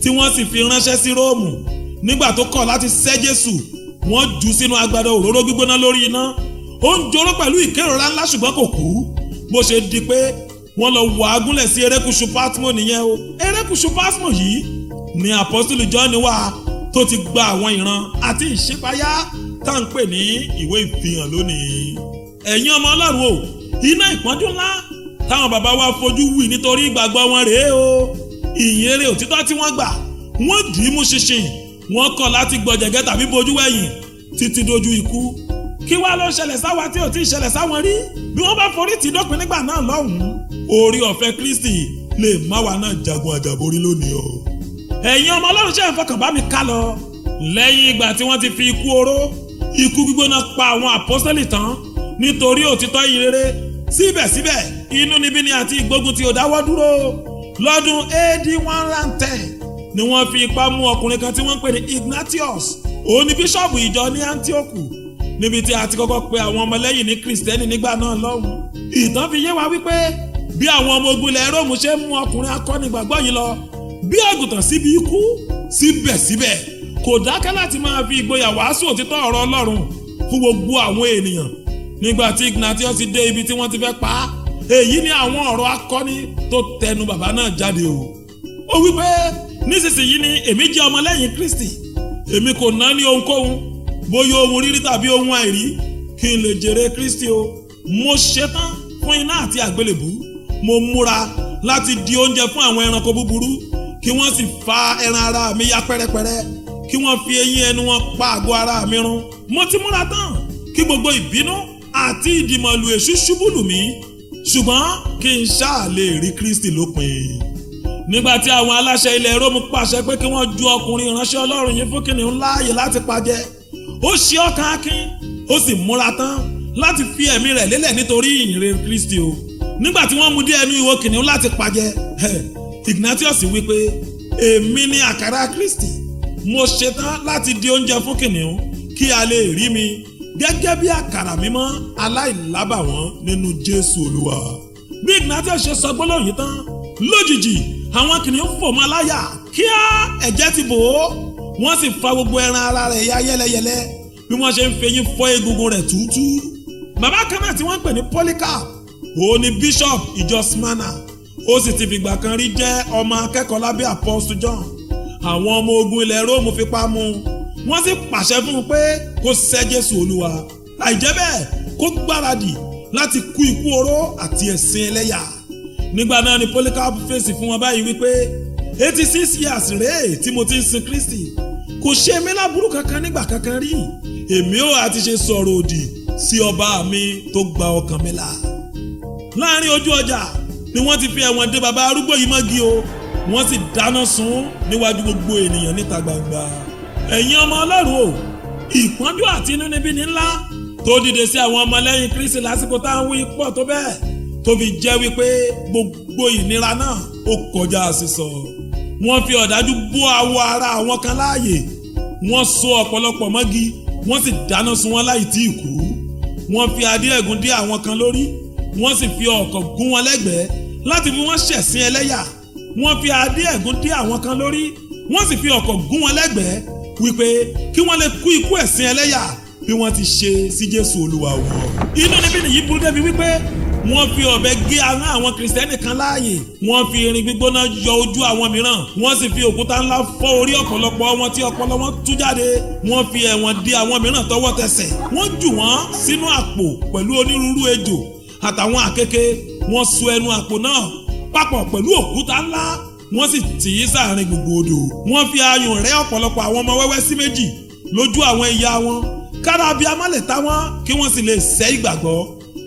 tí wọ́n sì fi ránṣẹ́ sí Róòmù. Nígbà tó kọ̀ láti sẹ́ Jésù, wọ́n jù ú sínú agbada òróró gbígbóná lórí iná. Ó ń joró pẹ̀lú ìkérora ńlá ṣùgbọ́n kò kú. Bó ṣe di pé wọ́n lọ wà á gúnlẹ̀ sí erékùṣù Patmo nìyẹn o. Erékùṣù Patmo yìí ni Apostle John wà tó ti gba àwọn ìran àti ìṣípayá tá ń pè ní ìwé ìfihàn lónìí. Ẹ̀yin ọmọ Ọlọ́run o, iná ìpọ́njú ńlá táwọn bàbá wa fojú wì nítorí ìgbàgbọ́ wọn rèé o. Ìyìnrere òtítọ́ tí wọ́n gbà, wọ́n dì í mú ṣinṣin, wọ́n kọ̀ láti gbọ̀jẹ̀gẹ́ tàbí bojú wẹ̀yìn títí dojú ikú. Kí wá ló ṣẹlẹ̀ sáwa tí ò tí ì ṣẹlẹ̀ sáwọn rí? Bí wọ́n bá forí tì dópin nígbà náà lọ́hùn-ún, orí ọ̀fẹ́ Kristi lè má wa náà jagun àjàborí lónìí o. Ẹ̀yin ọmọ Ọlọ́run ṣe ń fọkàn bá mi ká lọ. Lẹ́yìn ìgbà tí wọ́n ti fi ikú oró, ikú gbígbóná pa àwọn àpọ́sítélì tán nítorí òtítọ́ ìyìnrere, síbẹ̀síbẹ̀ inúnibíni àti ìgbógun tí ò dáwọ́ dúró. Lọ́dún AD 110 ni wọ́n fi ipá mú ọkùnrin kan tí wọ́n ń pè ní Ignatius. Òun ni bíṣọ̀bù ìjọ ní Antioch, níbi tí a ti kọ́kọ́ pe àwọn ọmọlẹ́yìn ní Kristẹni nígbà náà lọ́hùn. Ìtàn fi yé wa wípé bí àwọn ọmọ ogun ilẹ̀ Róòmù ṣe mú ọkùnrin akọni gbàgbọ́ yìí lọ bí àgùntàn síbi ikú, síbẹ̀síbẹ̀ kò dákẹ́ láti máa fi ìgboyà wàásù òtítọ́ ọ̀rọ̀ Ọlọ́run fún gbogbo àwọn ènìyàn. Nígbà tí Ignatius dé ibi tí wọ́n ti fẹ́ pa á, èyí ni àwọn ọ̀rọ̀ akọni tó tẹnu bàbá náà jáde o. Ó wípé nísinsìnyí ni èmi jẹ́ ọmọlẹ́yìn Kristi, èmi kò ná ní ohunkóhun, bóyá ohun rírí tàbí ohun àìrí, kí n lè jèrè Kristi o. Mo ṣetán fún iná àti àgbélébú, mo múra láti di oúnjẹ fún àwọn ẹranko búburú, kí wọ́n sì fa ẹran ara mi ya pẹ́rẹ́pẹ́rẹ́, kí wọ́n fi eyín ẹnu wọn pa àgọ́ ara mi run. Mo ti múra tán kí gbogbo ìbínú àti ìdìmọ̀lù èṣù ṣubú lù mí, ṣùgbọ́n kí n ṣáà lè rí Kristi lópin. Nígbà tí àwọn aláṣẹ ilẹ̀ Róòmù pàṣẹ pé kí wọ́n ju ọkùnrin ìránṣẹ́ Ọlọ́run yìí fún kìnìún láàyè láti pajẹ, ó ṣe ọkàn akin, ó sì múra tán láti fi ẹ̀mí rẹ̀ lélẹ̀ nítorí ìyìnrere Kristi o. Nígbà tí wọ́n mú dé ẹnu ihò kìnìún láti pajẹ, Ignatius wípé èmi ni àkàrà Kristi, mo ṣetán láti di oúnjẹ fún kìnìún kí a lè rí mi gẹ́gẹ́ bí àkàrà mímọ́ aláìlábàwọ́n nínú Jésù Olúwa. Bí Ignatius ṣe sọ gbólóhùn yìí tán, lójijì àwọn kìnìún fò mọ́ láyà, kíá ẹ̀jẹ̀ ti bò ó, wọ́n sì fa gbogbo ẹran ara rẹ̀ ya yẹ́lẹyẹ̀lẹ bí wọ́n ṣe ń fẹyín fọ́ egungun rẹ̀ túútú. Bàbá kan náà tí wọ́n ń pè ní Polycarp, òun ni bishop ìjọ Smyrna, ó sì ti fìgbà kan rí jẹ́ ọmọ akẹ́kọ̀ọ́ lábẹ́ Apostle John. Àwọn ọmọ ogun ilẹ̀ Róòmù fipá mú un, wọ́n sì pàṣẹ fún un pé kó sẹ́ Jésù Olúwa, àìjẹ́ bẹ́ẹ̀ kó gbáradì láti kú ikú oró àti ẹ̀sìn ẹlẹ́yà. Nígbà náà ni Polycarp fèsì fún wọn báyìí wípé 86 years rèé tí mo ti ń sin Kristi, kò ṣe mí láburú kankan nígbà kankan rí, èmi ò àti ṣe sọ̀rọ̀ òdì sí ọba mi tó gba ọkàn mi là. Láàrin ojú ọjà ni wọ́n ti fi ẹ̀wọ̀n dé bàbá arúgbó yìí mọ́gi o, wọ́n sì dáná sun níwájú gbogbo ènìyàn níta gbangba. Ẹ̀yin ọmọ Ọlọ́run o, ìpọ́njú àti inúnibíni ńlá tó dìde sí àwọn ọmọlẹ́yìn Kristi lásìkò táwọn wí pọ̀ tó bẹ́ẹ̀ tó fi jẹ́ wípé gbogbo ìnira náà ó kọjá sísọ. Wọ́n fi ọ̀dájú bó awọ ara àwọn kan láàyè, wọ́n so ọ̀pọ̀lọpọ̀ mọ́gi, wọ́n sì dáná sun wọn láì tí ì kú. Wọ́n fi adé ẹ̀gún dé àwọn kan lórí, wọ́n sì fi ọ̀kọ̀ gún wọn lẹ́gbẹ̀ẹ́ láti fi wọ́n ṣẹ̀sín ẹlẹ́yà. Wọ́n fi adé ẹ̀gún dé àwọn kan lórí, wọ́n sì fi ọ̀kọ̀ gún wọn lẹ́gbẹ̀ẹ́ wípé kí wọ́n lè kú ikú ẹ̀sín ẹlẹ́yà bí wọ́n ti ṣe sí Jésù Olúwa wọn. Inúnibíni yìí burú débi wípé wọ́n fi ọ̀bẹ gé ahọ́n àwọn kìrìsìtẹ́nì kan láàyè, wọ́n fi irin gbígbóná yọ ojú àwọn mìíràn, wọ́n sì fi òkúta ńlá fọ́ orí ọ̀pọ̀lọpọ̀ wọn tí ọpọlọ wọn tú jáde, wọ́n fi ẹ̀wọ̀n dè àwọn mìíràn tọwọ́ tẹsẹ̀, wọ́n jù wọ́n sínú àpò pẹ̀lú onírúurú ejò àtàwọn àkekèé, wọ́n so ẹnu àpò náà papọ̀ pẹ̀lú òkúta ńlá, wọ́n sì tì í sáàrin gbogbo odò. Wọ́n fi ayùn rẹ́ ọ̀pọ̀lọpọ̀ àwọn ọmọ wẹ́wẹ́ sí méjì lójú àwọn ìyá wọn, kára abiyamọ lè ta wọ́n kí wọ́n sì lè sẹ́ ìgbàgbọ́.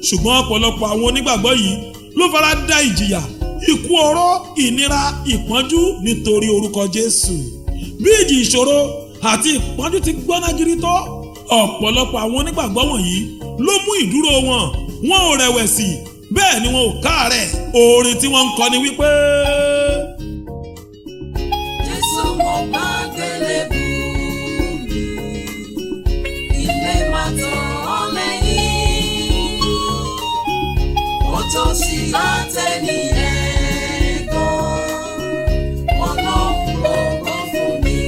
Ṣùgbọ́n ọ̀pọ̀lọpọ̀ àwọn onígbàgbọ́ yìí ló fara da ìjìyà, ikú oró, ìnira, ìpọ́njú nítorí orúkọ Jésù. Bí ìjì ìṣòro àti ìpọ́njú ti gbóná gírí tó, ọ̀pọ̀lọpọ̀ àwọn onígbàgbọ́ wọ̀nyí ló mú ìdúró wọn ò rẹ̀wẹ̀sì, bẹ́ẹ̀ ni wọn ò káàárẹ̀. Orin tí wọ́n ń kọ ni wípé Jésù mo bá délé bú mi, ilé máa tán ọ́ lẹ́yìn, ó tó sí látẹ̀lé ẹ̀gọ́, wọn lọ gbogbo fún mi.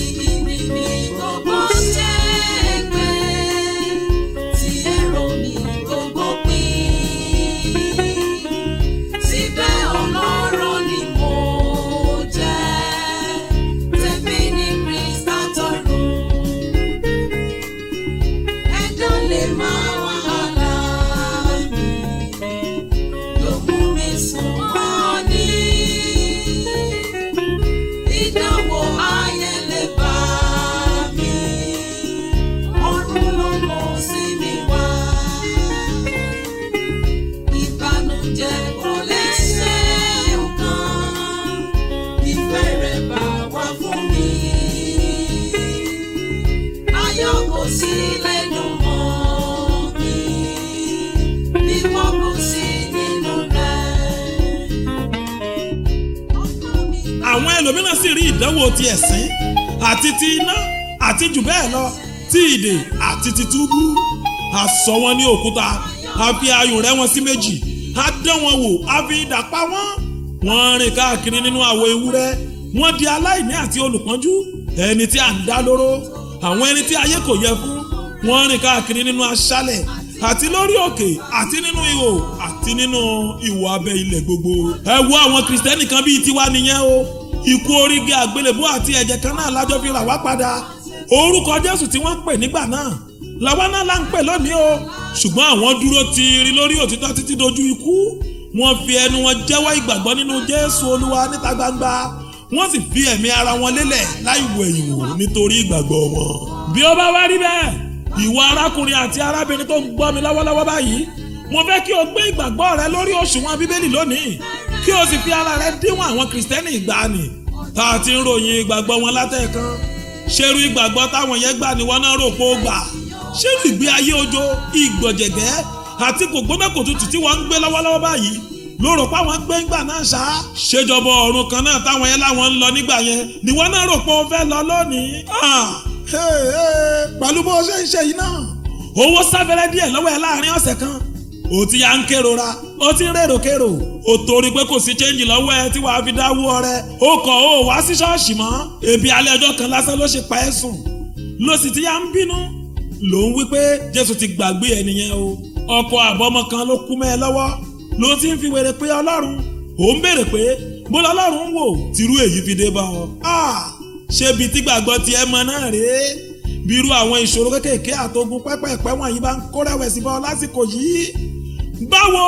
Ibi mi gbogbo ṣẹ́gbẹ́, tí èrò mi gbogbo pín, síbẹ̀ Ọlọ́run ni mo jẹ́, tèmi ni Kristi àtọ̀run. Ẹ̀dá lè máa wàhálà mi, ló mú mi sùn mọ́ ní. Ìdánwò ayé lè bá mi, ọ̀run ló mọ̀ sí mi wá. Ìbànújẹ́ kò lè ṣe nǹkan, ìfẹ́ rẹ̀ bá wà fún mi. Ayọ̀ kò sí lẹ́nu mọ́ mi, bí wọ́n kò sí nínú rẹ̀. àwọn ẹlòmíràn sì rí ìdánwò ti ẹ̀sín àti ti iná àti jù bẹ́ẹ̀ lọ, ti ìdè àti ti túbú. A sọ wọn ní òkúta, a fi ayùn rẹ́ wọn sí méjì, a dán wọn wò, a fi idà pa wọ́n. Wọ́n rìn káàkiri nínú àwọ ewúrẹ́, wọ́n di aláìní àti olùpọ́njú, ẹni tí à ń dá lóró, àwọn ẹni tí ayé kò yẹ fún. Wọ́n rìn káàkiri nínú aṣálẹ̀ àti lórí òkè àti nínú ihò àti nínú ìwò abẹ́ ilẹ̀ gbogbo. Ẹ wo àwọn kìrìsìtẹ́nì kan bíi tiwa nìyẹn o. Ikú orígi àgbélébú àti ẹ̀jẹ̀ kan náà lájọ fi rà wá padà. Orúkọ Jésù tí wọ́n pè nígbà náà làwa náà là ń pè lónìí o. Ṣùgbọ́n àwọn dúró tiiri lórí òtítọ́ títí dojú ikú. Wọ́n fi ẹnu wọn jẹ́wọ́ ìgbàgbọ́ nínú Jésù Olúwa níta gbangba. Wọ́n sì fi ẹ̀mí ara wọn lélẹ̀ láì wo ẹ̀yìn wò nítorí ìgbàgbọ́ wọn. Bí ó bá wá rí bẹ́ẹ̀, ìwọ arákùnrin àti arábìnrin tó ń gbọ́ mi lọ́wọ́lọ́wọ́ báyìí, mo fẹ́ kí o gbé ìgbàgbọ́ rẹ lórí òṣùwọ̀n Bíbélì lónìí, kí o sì fi ara rẹ díwọ̀n àwọn kìrìsìtẹ́nì ìgbàanì tá a ti ń ròyìn ìgbàgbọ́ wọn látẹ̀ẹ̀kan. Ṣerú ìgbàgbọ́ táwọn yẹn gbà ni wọ́n náà rò pé ó gbà. Ṣerú ìgbé ayé ojo, ìgbọ̀jẹ̀gẹ́ àti kò gbóná kò tutù tí wọ́n ń gbé lọ́wọ́lọ́wọ́ báyìí ló rò pé àwọn gbé ńgbà náà ṣá. Ṣèjọba ọ̀run kan náà táwọn yẹn láwọn ń lọ nígbà yẹn ni wọ́n náà rò pé ó fẹ́ lọ lónìí. Pẹ̀lú bó ṣe ń ṣe yìí náà, owó sáfẹ́rẹ́ díẹ̀ lọ́wọ́ ẹ láàrin ọ̀sẹ̀ kan, ó ti ya ń kérora, ó ti ń rèrò-kérò, ó torí pé kò sí chẹ́ǹjì lọ́wọ́ ẹ tí wàá fi dáwó ọrẹ, ó kọ̀ ó wá sí ṣọ́ọ̀ṣì mọ́, ebi alẹ́ ọjọ́ kan lásán ló ṣe pa ẹ́ sùn, ló sì ti ya ń bínú, ló ń wí pé Jésù ti gbàgbé ẹ nìyẹn o. Ọkọ àbọ̀mọ kan ló kú mẹ́ ẹ lọ́wọ́, ló ti ń fi wèrè pé Ọlọ́run, ó ń béèrè pé bó lọ́lọ́run wò tírú èyí fi dé bá ọ. Ṣébi tí gbàgbọ́ tiẹ̀ mọ náà rèé, bírú àwọn ìṣòro kékèké àtogun pẹ́pẹ́pẹ́ wọ̀nyí bá ń kó rẹ̀wẹ̀sì bá ọ lásìkò yìí, báwo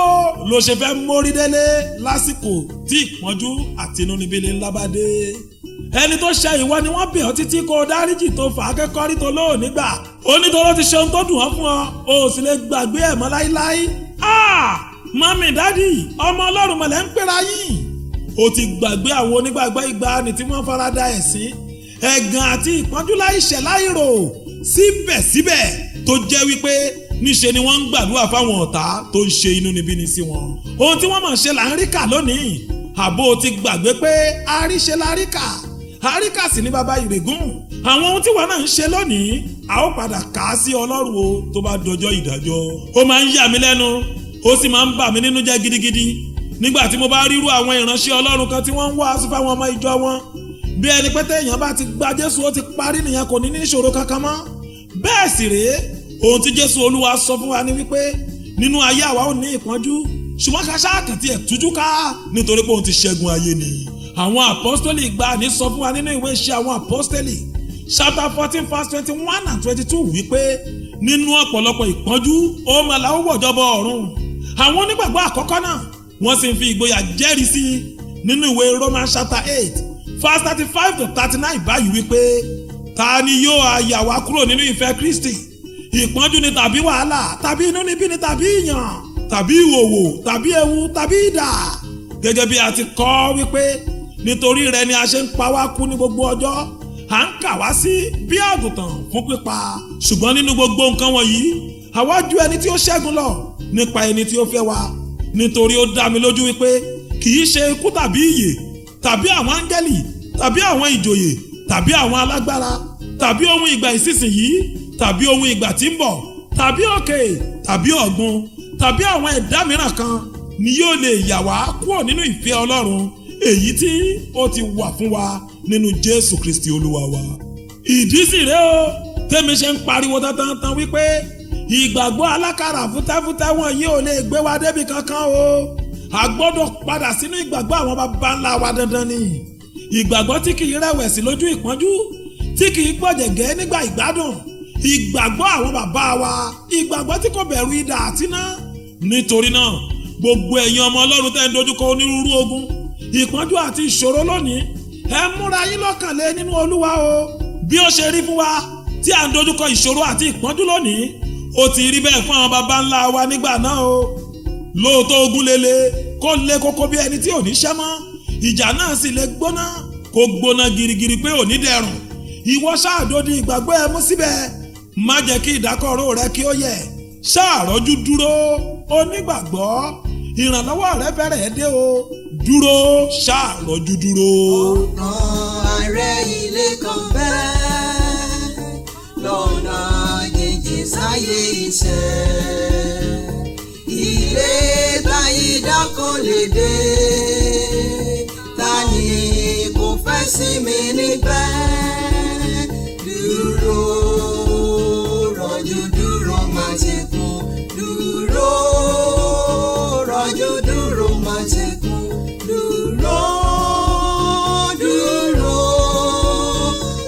ló ṣe fẹ́ mórí délé lásìkò tí ìpọ́njú àti inúnibíni ńlá bá dé? Ẹni tó ṣe ìwọ ni wọ́n bẹ̀ ọ́ títí kó dáríjì tó fà á kẹ́kọ̀ọ́ rí tó lóòní gbà, ó ní tó ló ti ṣe ohun tó dùn ọ́ fún ọ, o ò sì lè gbàgbé ẹ̀ mọ́ láíláí. Mọ́mí dádì, ọmọ Ọlọ́run mọ̀lẹ́ ń pera yín, ó ti gbàgbé àwọn onígbàgbọ́ ìgbàanì tí wọ́n farada ẹ̀sín, ẹ̀gàn àti ìpọ́njú láìṣẹ̀ láìrò, síbẹ̀síbẹ̀ tó jẹ́ wípé níṣe ni wọ́n ń gbàdúrà fáwọn ọ̀tá tó ń ṣe inúnibíni sí wọn. Ohun tí wọ́n máa ṣe là ń rí kà lónìí. Àbó ti gbàgbé pé àríṣe la rí kà, àríkà sì ní baba ìrègùn. Àwọn ohun tí wọ́n náà ń ṣe lónìí, a ó padà kà á sí Ọlọ́run o tó bá dọjọ́ ìdájọ́. Ó máa ń yà mí lẹ́nu, ó sì máa ń bà mí nínú jẹ́ gidigidi nígbà tí mo bá ríru àwọn ìránṣẹ́ Ọlọ́run kan tí wọ́n ń wàásù fáwọn ọmọ ìjọ wọn. Bí ẹni pé téèyàn bá ti gba Jésù ó ti parí nìyẹn, kò ní ní ìṣòro kankan mọ́. Bẹ́ẹ̀ sì rèé, ohun tí Jésù Olúwa sọ fún wa ni wípé nínú ayé àwa ò ní ìpọ́njú ṣùgbọ́n ká ṣáàkàtì ẹ̀ tújú ká nítorí pé òun ti ṣẹ́gun ayé ni. àwọn àpọ́stélì ìgbàanì sọ fún wa nínú ìwé Iṣẹ́ àwọn àpọ́stélì chapter 14 verse 21 and 22 wípé nínú ọ̀pọ̀lọpọ̀ ìpọ́njú ó máa la ó wọ̀jọba ọ̀run. àwọn onígbàgbọ́ àkọ́kọ́ náà wọ́n sì ń fi ìgboyà jẹ́rìí sí nínú ìwé Romans chapter 8 verse 35 to 39 báyìí wípé ta ni yóò àyà wá kúrò nínú ìfẹ́ Kristi? ìpọ́njú ni tàbí wàhálà tàbí inúnibíni tàbí ìyàn tàbí ìwòwò tàbí ewu tàbí idà. gẹ́gẹ́ bí a ti kọ wípé nítorí rẹ̀ ni a ṣe ń pa wá kú ní gbogbo ọjọ́ à ń kà wá sí bí àgùntàn fún pípa. ṣùgbọ́n nínú gbogbo nǹkan wọ̀nyí àwa ju ẹni tí ó ṣẹ́gun lọ nípa ẹni tí ó fẹ́ wa. nítorí ó dá mi lójú wípé kì í ṣe ikú tàbí ìyè tàbí àwọn áńgẹ́lì tàbí àwọn ìjòyè tàbí àwọn alágbára tàbí ohun ìgbà ìsinsìnyí tàbí ohun ìgbà tí ń bọ̀ tàbí òkè tàbí ọ̀gbun tàbí àwọn ẹ̀dá mìíràn kan ni yóò lè yà wá kúrò nínú ìfẹ́ Ọlọ́run èyí tí ó ti wà fún wa nínú Jésù Kristi Olúwa wa. ìdí sì rèé o tẹ́mi ṣe ń pariwo tantan wípé ìgbàgbọ́ alákàrà fútẹ́fútẹ́ wọn yìí ò lè gbé wa débi kankan o. a gbọ́dọ̀ padà sínú ìgbàgbọ́ àwọn baba ńlá wa dandan ni. ìgbàgbọ́ tí kì í rẹ̀wẹ̀sì lójú ìpọ́njú tí kì í gbọ̀jẹ̀gẹ́ nígbà ìgbádùn. ìgbàgbọ́ àwọn bàbá wa ìgbàgbọ́ tí kò bẹ̀rù idà àtiná. nítorí náà gbogbo ẹ̀yin ọmọ Ọlọ́run tẹ́ ń dojúkọ onírúurú ogun ìpọ́njú àti ìṣòro lónìí ẹ múra yín lọ́kàn lé nínú Olúwa o. bí ó ṣe rí fún wa tí à ń dojúkọ ìṣòro àti ìpọ́njú lónìí ó ti rí bẹ́ẹ̀ fún àwọn baba ńlá wa nígbà náà o. lóòótọ́ ogun lele kó lé kókó bí ẹni tí ò ní ṣẹ́ mọ́ ìjà náà sì lè gbóná kó gbóná girigiri pé ò ní dẹrùn. ìwọ ṣáàdódì ìgbàgbọ́ ẹ mú síbẹ̀ má jẹ́ kí ìdákọ̀ró rẹ kí ó yẹ̀ ṣáàrọ́jú dúró onígbàgbọ́ ìrànlọ́wọ́ rẹ fẹ́rẹ̀ dé o dúró ṣáàrọ́jú dúró. ọ̀nà ààrẹ ilé kan bẹ́ẹ̀ lọ́nà jèjì sáyé iṣẹ́ ilé táyé dákọ̀ lè dé ta ni kò fẹ́ sí mi níbẹ̀ dúró rọ̀jú dúró má ṣe kú dúró rọ̀jú dúró má ṣe kú dúró dúró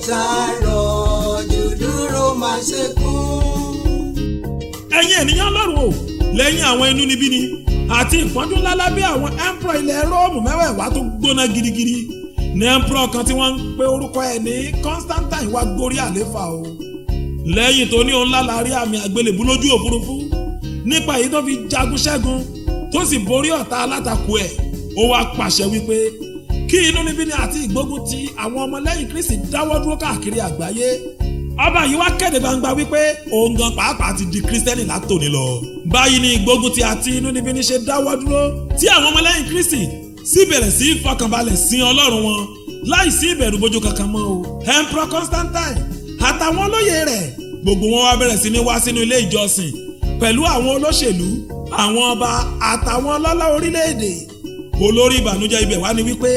ṣàrọ̀jú dúró má ṣe kú. ẹ̀yin ènìyàn lọ́rùn o lẹ́yìn àwọn inúnibíni àti ìpọ́njú ńlá lábẹ́ àwọn emperor ilẹ̀ Róòmù mẹ́wẹ̀ẹ̀wá tó gbóná girigiri ní emperor kan tí wọ́n ń pe orúkọ ẹ̀ ní Constantine wá gorí àléfà o. lẹ́yìn tó ní òun lálàárí àmì àgbélébú lójú òfurufú nípa èyí tó fi jagun ṣẹ́gun tó sì borí ọ̀tá alátakò ẹ̀ ó wá pàṣẹ wípé kí inúnibíni àti ìgbógun ti àwọn ọmọlẹ́yìn Kristi dáwọ́ dúró káàkiri àgbáyé. ọba yìí wá kéde gbangba wípé òun gan pàápàá ti di Kristẹni látòní lọ. báyìí ni ìgbógunti àti inúnibíni ṣe dáwọ́ dúró tí àwọn ọmọlẹ́yìn Kristi sì bẹ̀rẹ̀ sí fọkànbalẹ̀ sin Ọlọ́run wọn láì sí ìbẹ̀rù bójú kankan mọ́ o. Emperor Constantine àtàwọn olóyè rẹ̀ gbogbo wọn wá bẹ̀rẹ̀ sí ní wá sínú ilé ìjọsìn pẹ̀lú àwọn olóṣèlú àwọn ọba àtàwọn ọlọ́lá orílẹ̀-èdè. olórí ìbànújẹ́ ibẹ̀ wá ní wípé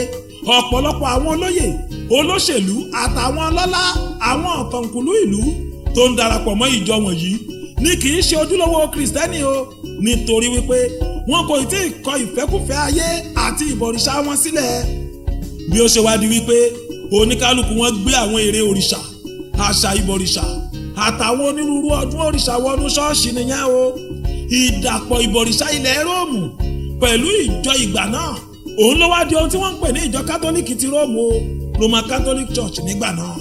ọ̀pọ̀lọpọ̀ àwọn olóyè olóṣèlú àtàwọn ọlọ́lá àwọn ọ̀tọ̀kùlú ìlú tó ń darapọ̀ mọ́ ìjọ wọ̀nyí ní kì í ṣe ojúlówó Kristẹni o nítorí wípé wọn kò tí ì kọ ìfẹ́kùfẹ́ ayé àti ìbọ̀rìṣà wọn sílẹ̀. bí ó ṣe wá di wípé oníkálukú wọn gbé àwọn ère òrìṣà àṣà ìbọ̀rìṣà àtàwọn onírúurú ọdún òrìṣà wọnú ṣọ́ọ̀ṣì nìyẹn o. ìdàpọ̀ ìbọ̀rìṣà ilẹ̀ Róòmù pẹ̀lú ìjọ ìgbà náà òun ló wá di ohun tí wọ́n ń pè ní ìjọ kátólíìkì ti Róòmù o Roman Catholic Church nígbà náà.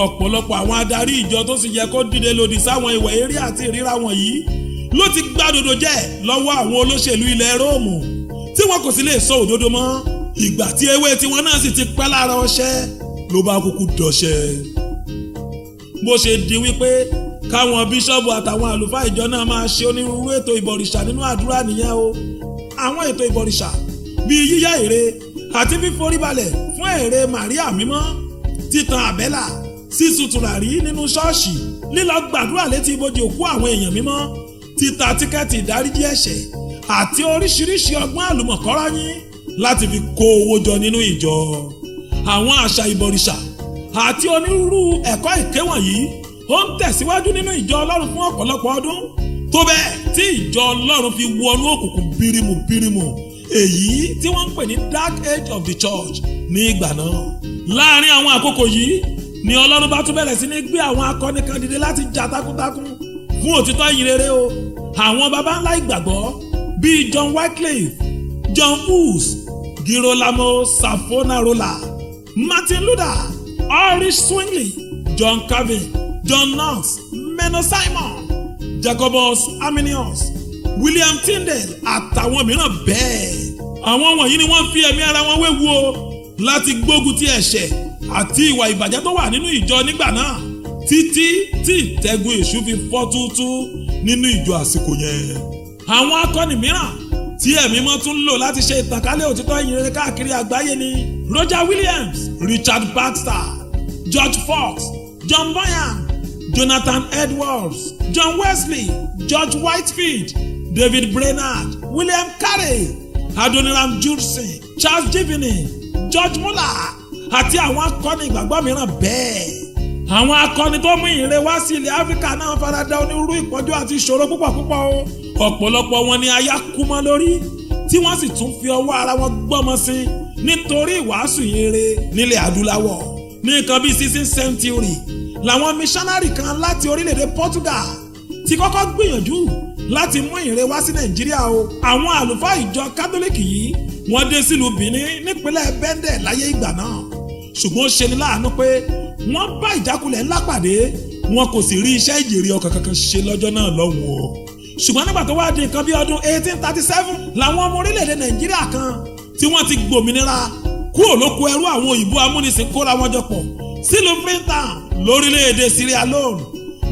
ọ̀pọ̀lọpọ̀ àwọn adarí ìjọ tó sì yẹ kó dìde lòdì sáwọn ìwà eré àti ìríra wọ̀nyí ló ti gbàdòdò jẹ́ lọ́wọ́ àwọn olóṣèlú ilẹ̀ Róòmù tí wọn kò sì lè sọ òdodo mọ́. ìgbà tí ewé tiwọn náà sì ti pẹ́ lára ọṣẹ ló bá kúkú dọṣẹ. bó ṣe di wípé káwọn bíṣọ́ọ̀bù àtàwọn àlùfáà ìjọ náà máa ṣe onírúurú ètò ìbọ̀rìṣà nínú àdúrà nìyẹn o. àwọn ètò ìbọ̀rìṣà bíi yíyá ère àti fíforíbalẹ̀ fún ère Màríà mímọ́ títan àbẹ́là sísun tùràrí nínú ṣọ́ọ̀ṣì lílọ gbàdúrà létí ibojì òkú àwọn èèyàn mímọ́ títa tíkẹ́ẹ̀tì ìdáríjì ẹ̀ṣẹ̀ àti oríṣiríṣi ọgbọ́n àlùmọ̀kọ́rọ́yìn láti fi kó owó jọ nínú ìjọ. àwọn àṣà ìbọ̀rìṣà àti onírúurú ẹ̀kọ́ èké wọ̀nyí ó ń tẹ̀síwájú nínú ìjọ Ọlọ́run fún ọ̀pọ̀lọpọ̀ ọdún tó bẹ́ẹ̀ tí ìjọ Ọlọ́run fi wọnú òkùnkùn bírímù èyí tí wọ́n ń pè ní dark age of the church ní ìgbà náà. Láàárín àwọn àkókò yìí ni Ọlọ́run bá tún bẹ̀rẹ̀ sí ní gbé àwọn akọni kan dìde láti jà takuntakun fún òtítọ́ ìyìn rere o. Àwọn baba ńlá ìgbàgbọ́ bíi John Wycliffe, John Hus, Girolamo Savonarola, Martin Luther, Ulrich Zwingli, John Calvin, John Knox, Menno Simon, Jacobus Arminius, William Tyndale àtàwọn mìíràn bẹ́ẹ̀. Àwọn wọ̀nyí ni wọ́n fi ẹ̀mí ara wọn wéwu o láti gbógun ti ẹ̀ṣẹ̀ àti ìwà ìbàjẹ́ tó wà nínú ìjọ nígbà náà títí tí ìtẹ́gùn èṣù fi fọ́ túútú nínú ìjọ àsìkò yẹn. Àwọn akọni mìíràn tí ẹ̀mí mọ́ tún lò láti ṣe ìtànkálẹ̀ òtítọ́ ìyìn rere káàkiri àgbáyé ni Roger Williams, Richard Baxter, George Fox, John Bunyan, Jonathan Edwards, John Wesley, George Whitefield, David Brainerd, William Carey, Adoniram Judson, Charles Jivini, George Muller àti àwọn akọni ìgbàgbọ́ mìíràn bẹ́ẹ̀. Àwọn akọni tó mú ìyìn rere wá sí ilẹ̀ Áfíríkà náà farada onírúurú ìpọ́njú àti ìṣòro púpọ̀ o. Ọ̀pọ̀lọpọ̀ wọn ni aya kú mọ́ lórí tí wọ́n sì tún fi ọwọ́ ara wọn gbọ́mọ sí nítorí ìwàásù ìyìn rere nílẹ̀ adúláwọ̀. Ní nǹkan bíi 16th century làwọn missionary kan láti orílẹ̀-èdè Portugal ti kọ́kọ́ gbìyànjú láti mú ìyìn rere wá sí Nàìjíríà o. Àwọn àlùfáà ìjọ kátólíkì yìí wọ́n dé sílùú Benin nípínlẹ̀ Bẹ́ndẹ̀ láyé ìgbà náà. Ṣùgbọ́n ó ṣe ni láàánú pé wọ́n bá ìjákulẹ̀ ńlá pàdé wọn kò sì rí iṣẹ́ ìjèrè ọkàn kankan ṣe lọ́jọ́ náà lọ́hùn o. Ṣùgbọ́n nígbà tó wá di nǹkan bí ọdún 1837 làwọn ọmọ orílẹ̀-èdè Nàìjíríà kan tí wọ́n ti gbòmìnira kúrò lóko ẹrú àwọn òyìnbó amúnisìn kóra wọn jọ pọ̀ sílùú Freetown lórílẹ̀-èdè Sierra Leone.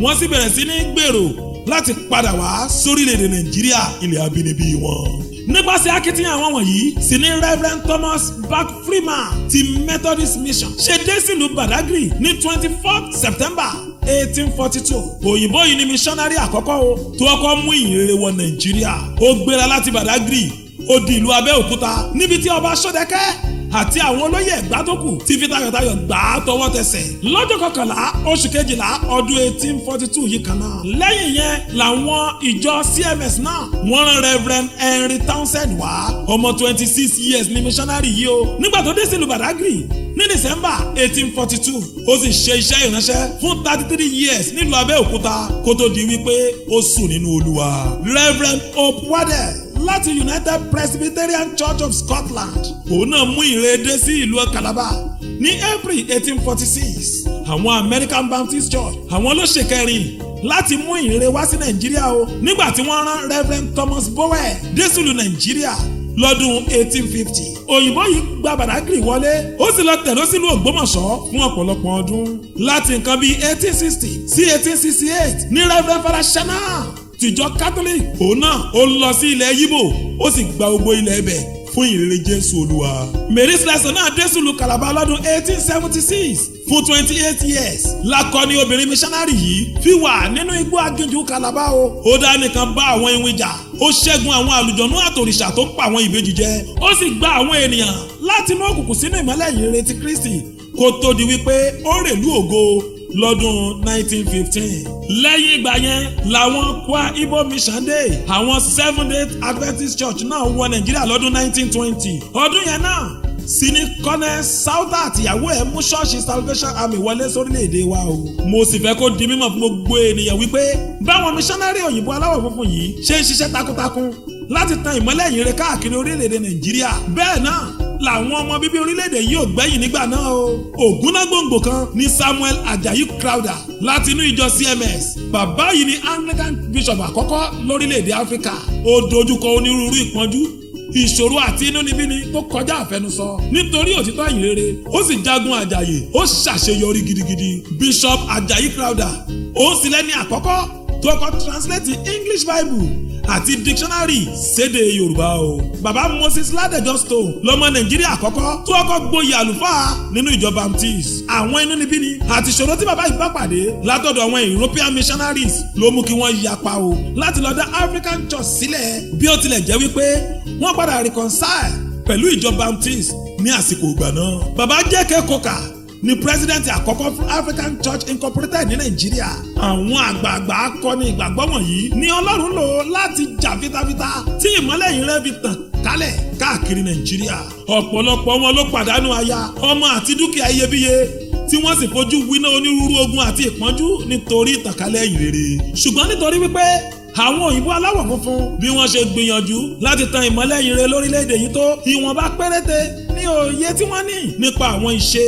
Wọ́n sì bẹ̀rẹ̀ sí ní gbèrò láti padà wá sórílẹ̀-èdè Nàìjíríà ilẹ̀ abínibí wọn. Nípasẹ̀ akitiyan àwọn wọ̀nyí sì ni Reverend Thomas Bach Freeman ti Methodist Mission ṣe dé sílùú Badagry ní 24th September 1842. Òyìnbó yìí ni missionary àkọ́kọ́ o tó kọ́kọ́ mú ìyìn rere wọ Nàìjíríà. Ó gbéra láti Badagry ó di ìlú Abẹ́òkúta níbi tí ọba Ṣódẹkẹ́ àti àwọn olóyè Ẹ̀gbá tó kù ti fi tayọ̀tayọ̀ gbà á tọwọ́ tẹsẹ̀ lọ́jọ́ 11 oṣù kejìlá ọdún 1842 yìí kan náà. Lẹ́yìn yẹn làwọn ìjọ CMS náà wọ́n rán Reverend Henry Townsend wá ọmọ 26 years ní missionary yìí o. Nígbà tó dé sílùú Badagry ní December 1842 ó sì ṣe iṣẹ́ ìránṣẹ́ fún 33 years nílùú Abẹ́òkúta kó tó di wípé ó sùn nínú Olúwa. Reverend Hope Waddell láti United Presbyterian Church of Scotland òun náà mú ìrere sí ìlú Calabar ní April 1846. Àwọn American Baptist Church àwọn ló ṣe kẹrin láti mú ìrere wá sí Nàìjíríà o nígbà tí wọ́n rán Reverend Thomas Bowell dé sílùú Nàìjíríà lọ́dún 1850. Òyìnbó yìí gba Badagry wọlé ó sì lọ tẹ̀dó sílùú Ògbómọ̀ṣọ́ fún ọ̀pọ̀lọpọ̀ ọdún láti nǹkan bíi 1860 sí 1868 ní Reverend Father Shana tìjọ Catholic òun náà ó lọ sí ilẹ̀ Yíbò ó sì gba gbogbo ilẹ̀ ibẹ̀ fún ìrere Jésù Olúwa. Mary Slessor náà dé sílùú Calabar lọ́dún 1876 fún 28 years. Lákọni obìnrin missionary yìí fi wà nínú igbó aginjù Calabar o. Ó dá nìkan bá àwọn iwin jà ó ṣẹ́gun àwọn àlùjọ̀nú àtòrìṣà tó pa àwọn ìbejì jẹ ó sì gba àwọn ènìyàn láti inú òkùnkùn sínú ìmọ́lẹ̀ ìyìnrere ti Kristi kó tó di wípé ó rèlú ògo lọ́dún 1915. Lẹ́yìn ìgbà yẹn làwọn Kwa Igbo Mission Day àwọn Seventh-day Adventist Church náà wọ Nàìjíríà lọ́dún 1920. Ọdún yẹn náà sì ni Colonel Sauter àtìyàwó ẹ̀ mú ṣọ́ọ̀ṣì Salvation Army wọlé sórílẹ̀-èdè wa o. Mo sì fẹ́ kó di mímọ̀ fún gbogbo ènìyàn wípé báwọn missionary òyìnbó aláwọ̀ funfun yìí ṣe ń ṣiṣẹ́ takuntakun láti tan ìmọ́lẹ̀ ìyìnrere káàkiri orílẹ̀-èdè Nàìjíríà. Bẹ́ẹ̀ náà làwọn ọmọ bíbí orílẹ̀-èdè yìí ò gbẹ́yìn nígbà náà o. Ògúnnágbòǹgbò kan ní Samuel Ajayi Crowther láti inú ìjọ CMS. Bàbá yìí ni Anglican Bishop àkọ́kọ́ lórílẹ̀-èdè Áfíríkà. Ó dojúkọ onírúurú ìpọ́njú ìṣòro àti inúnibíni tó kọjá àfẹnusọ nítorí òtítọ́ ìyìnrere ó sì jagun àjàyè ó ṣàṣeyọrí gidigidi. Bishop Ajayi Crowther òun sì lẹ́ni àkọ́kọ́ tó kọ́ translate English Bible àti dictionary sédè Yorùbá o. Bàbá Moses Ládẹjọ́ Stone lọ́mọ Nàìjíríà àkọ́kọ́ tó kọ́ gboyè àlùfáà nínú ìjọ Baptist. Àwọn inúnibíni àti ìṣòro tí bàbá yìí bá pàdé látọ̀dọ̀ àwọn European missionaries ló mú kí wọ́n yapa o láti lọ dá African Church sílẹ̀ bí ó tilẹ̀ jẹ́ wípé wọ́n padà reconcile pẹ̀lú ìjọ Baptist ní àsìkò ìgbà náà. Bàbá J.K. Coker ni president àkọ́kọ́ fún African Church Incorporated ní Nàìjíríà. Àwọn àgbààgbà akọni ìgbàgbọ́ wọ̀nyí ni Ọlọ́run lò láti jà fitafita tí ìmọ́lẹ̀ yìí rẹ̀ fi tàn kálẹ̀ káàkiri Nàìjíríà. Ọ̀pọ̀lọpọ̀ wọn ló pàdánù aya, ọmọ àti dúkìá iyebíye tí wọ́n sì fojú winá onírúurú ogun àti ìpọ́njú nítorí ìtànkálẹ̀ ìrere. Ṣùgbọ́n nítorí wípé àwọn òyìnbó aláwọ̀ funfun bí wọ́n ṣe gbìyànjú láti tan ìmọ́lẹ̀ ìrere lórílẹ̀‐èdè yìí tó ìwọ̀nba péréte ní òye tí wọ́n ní nípa àwọn ìṣe,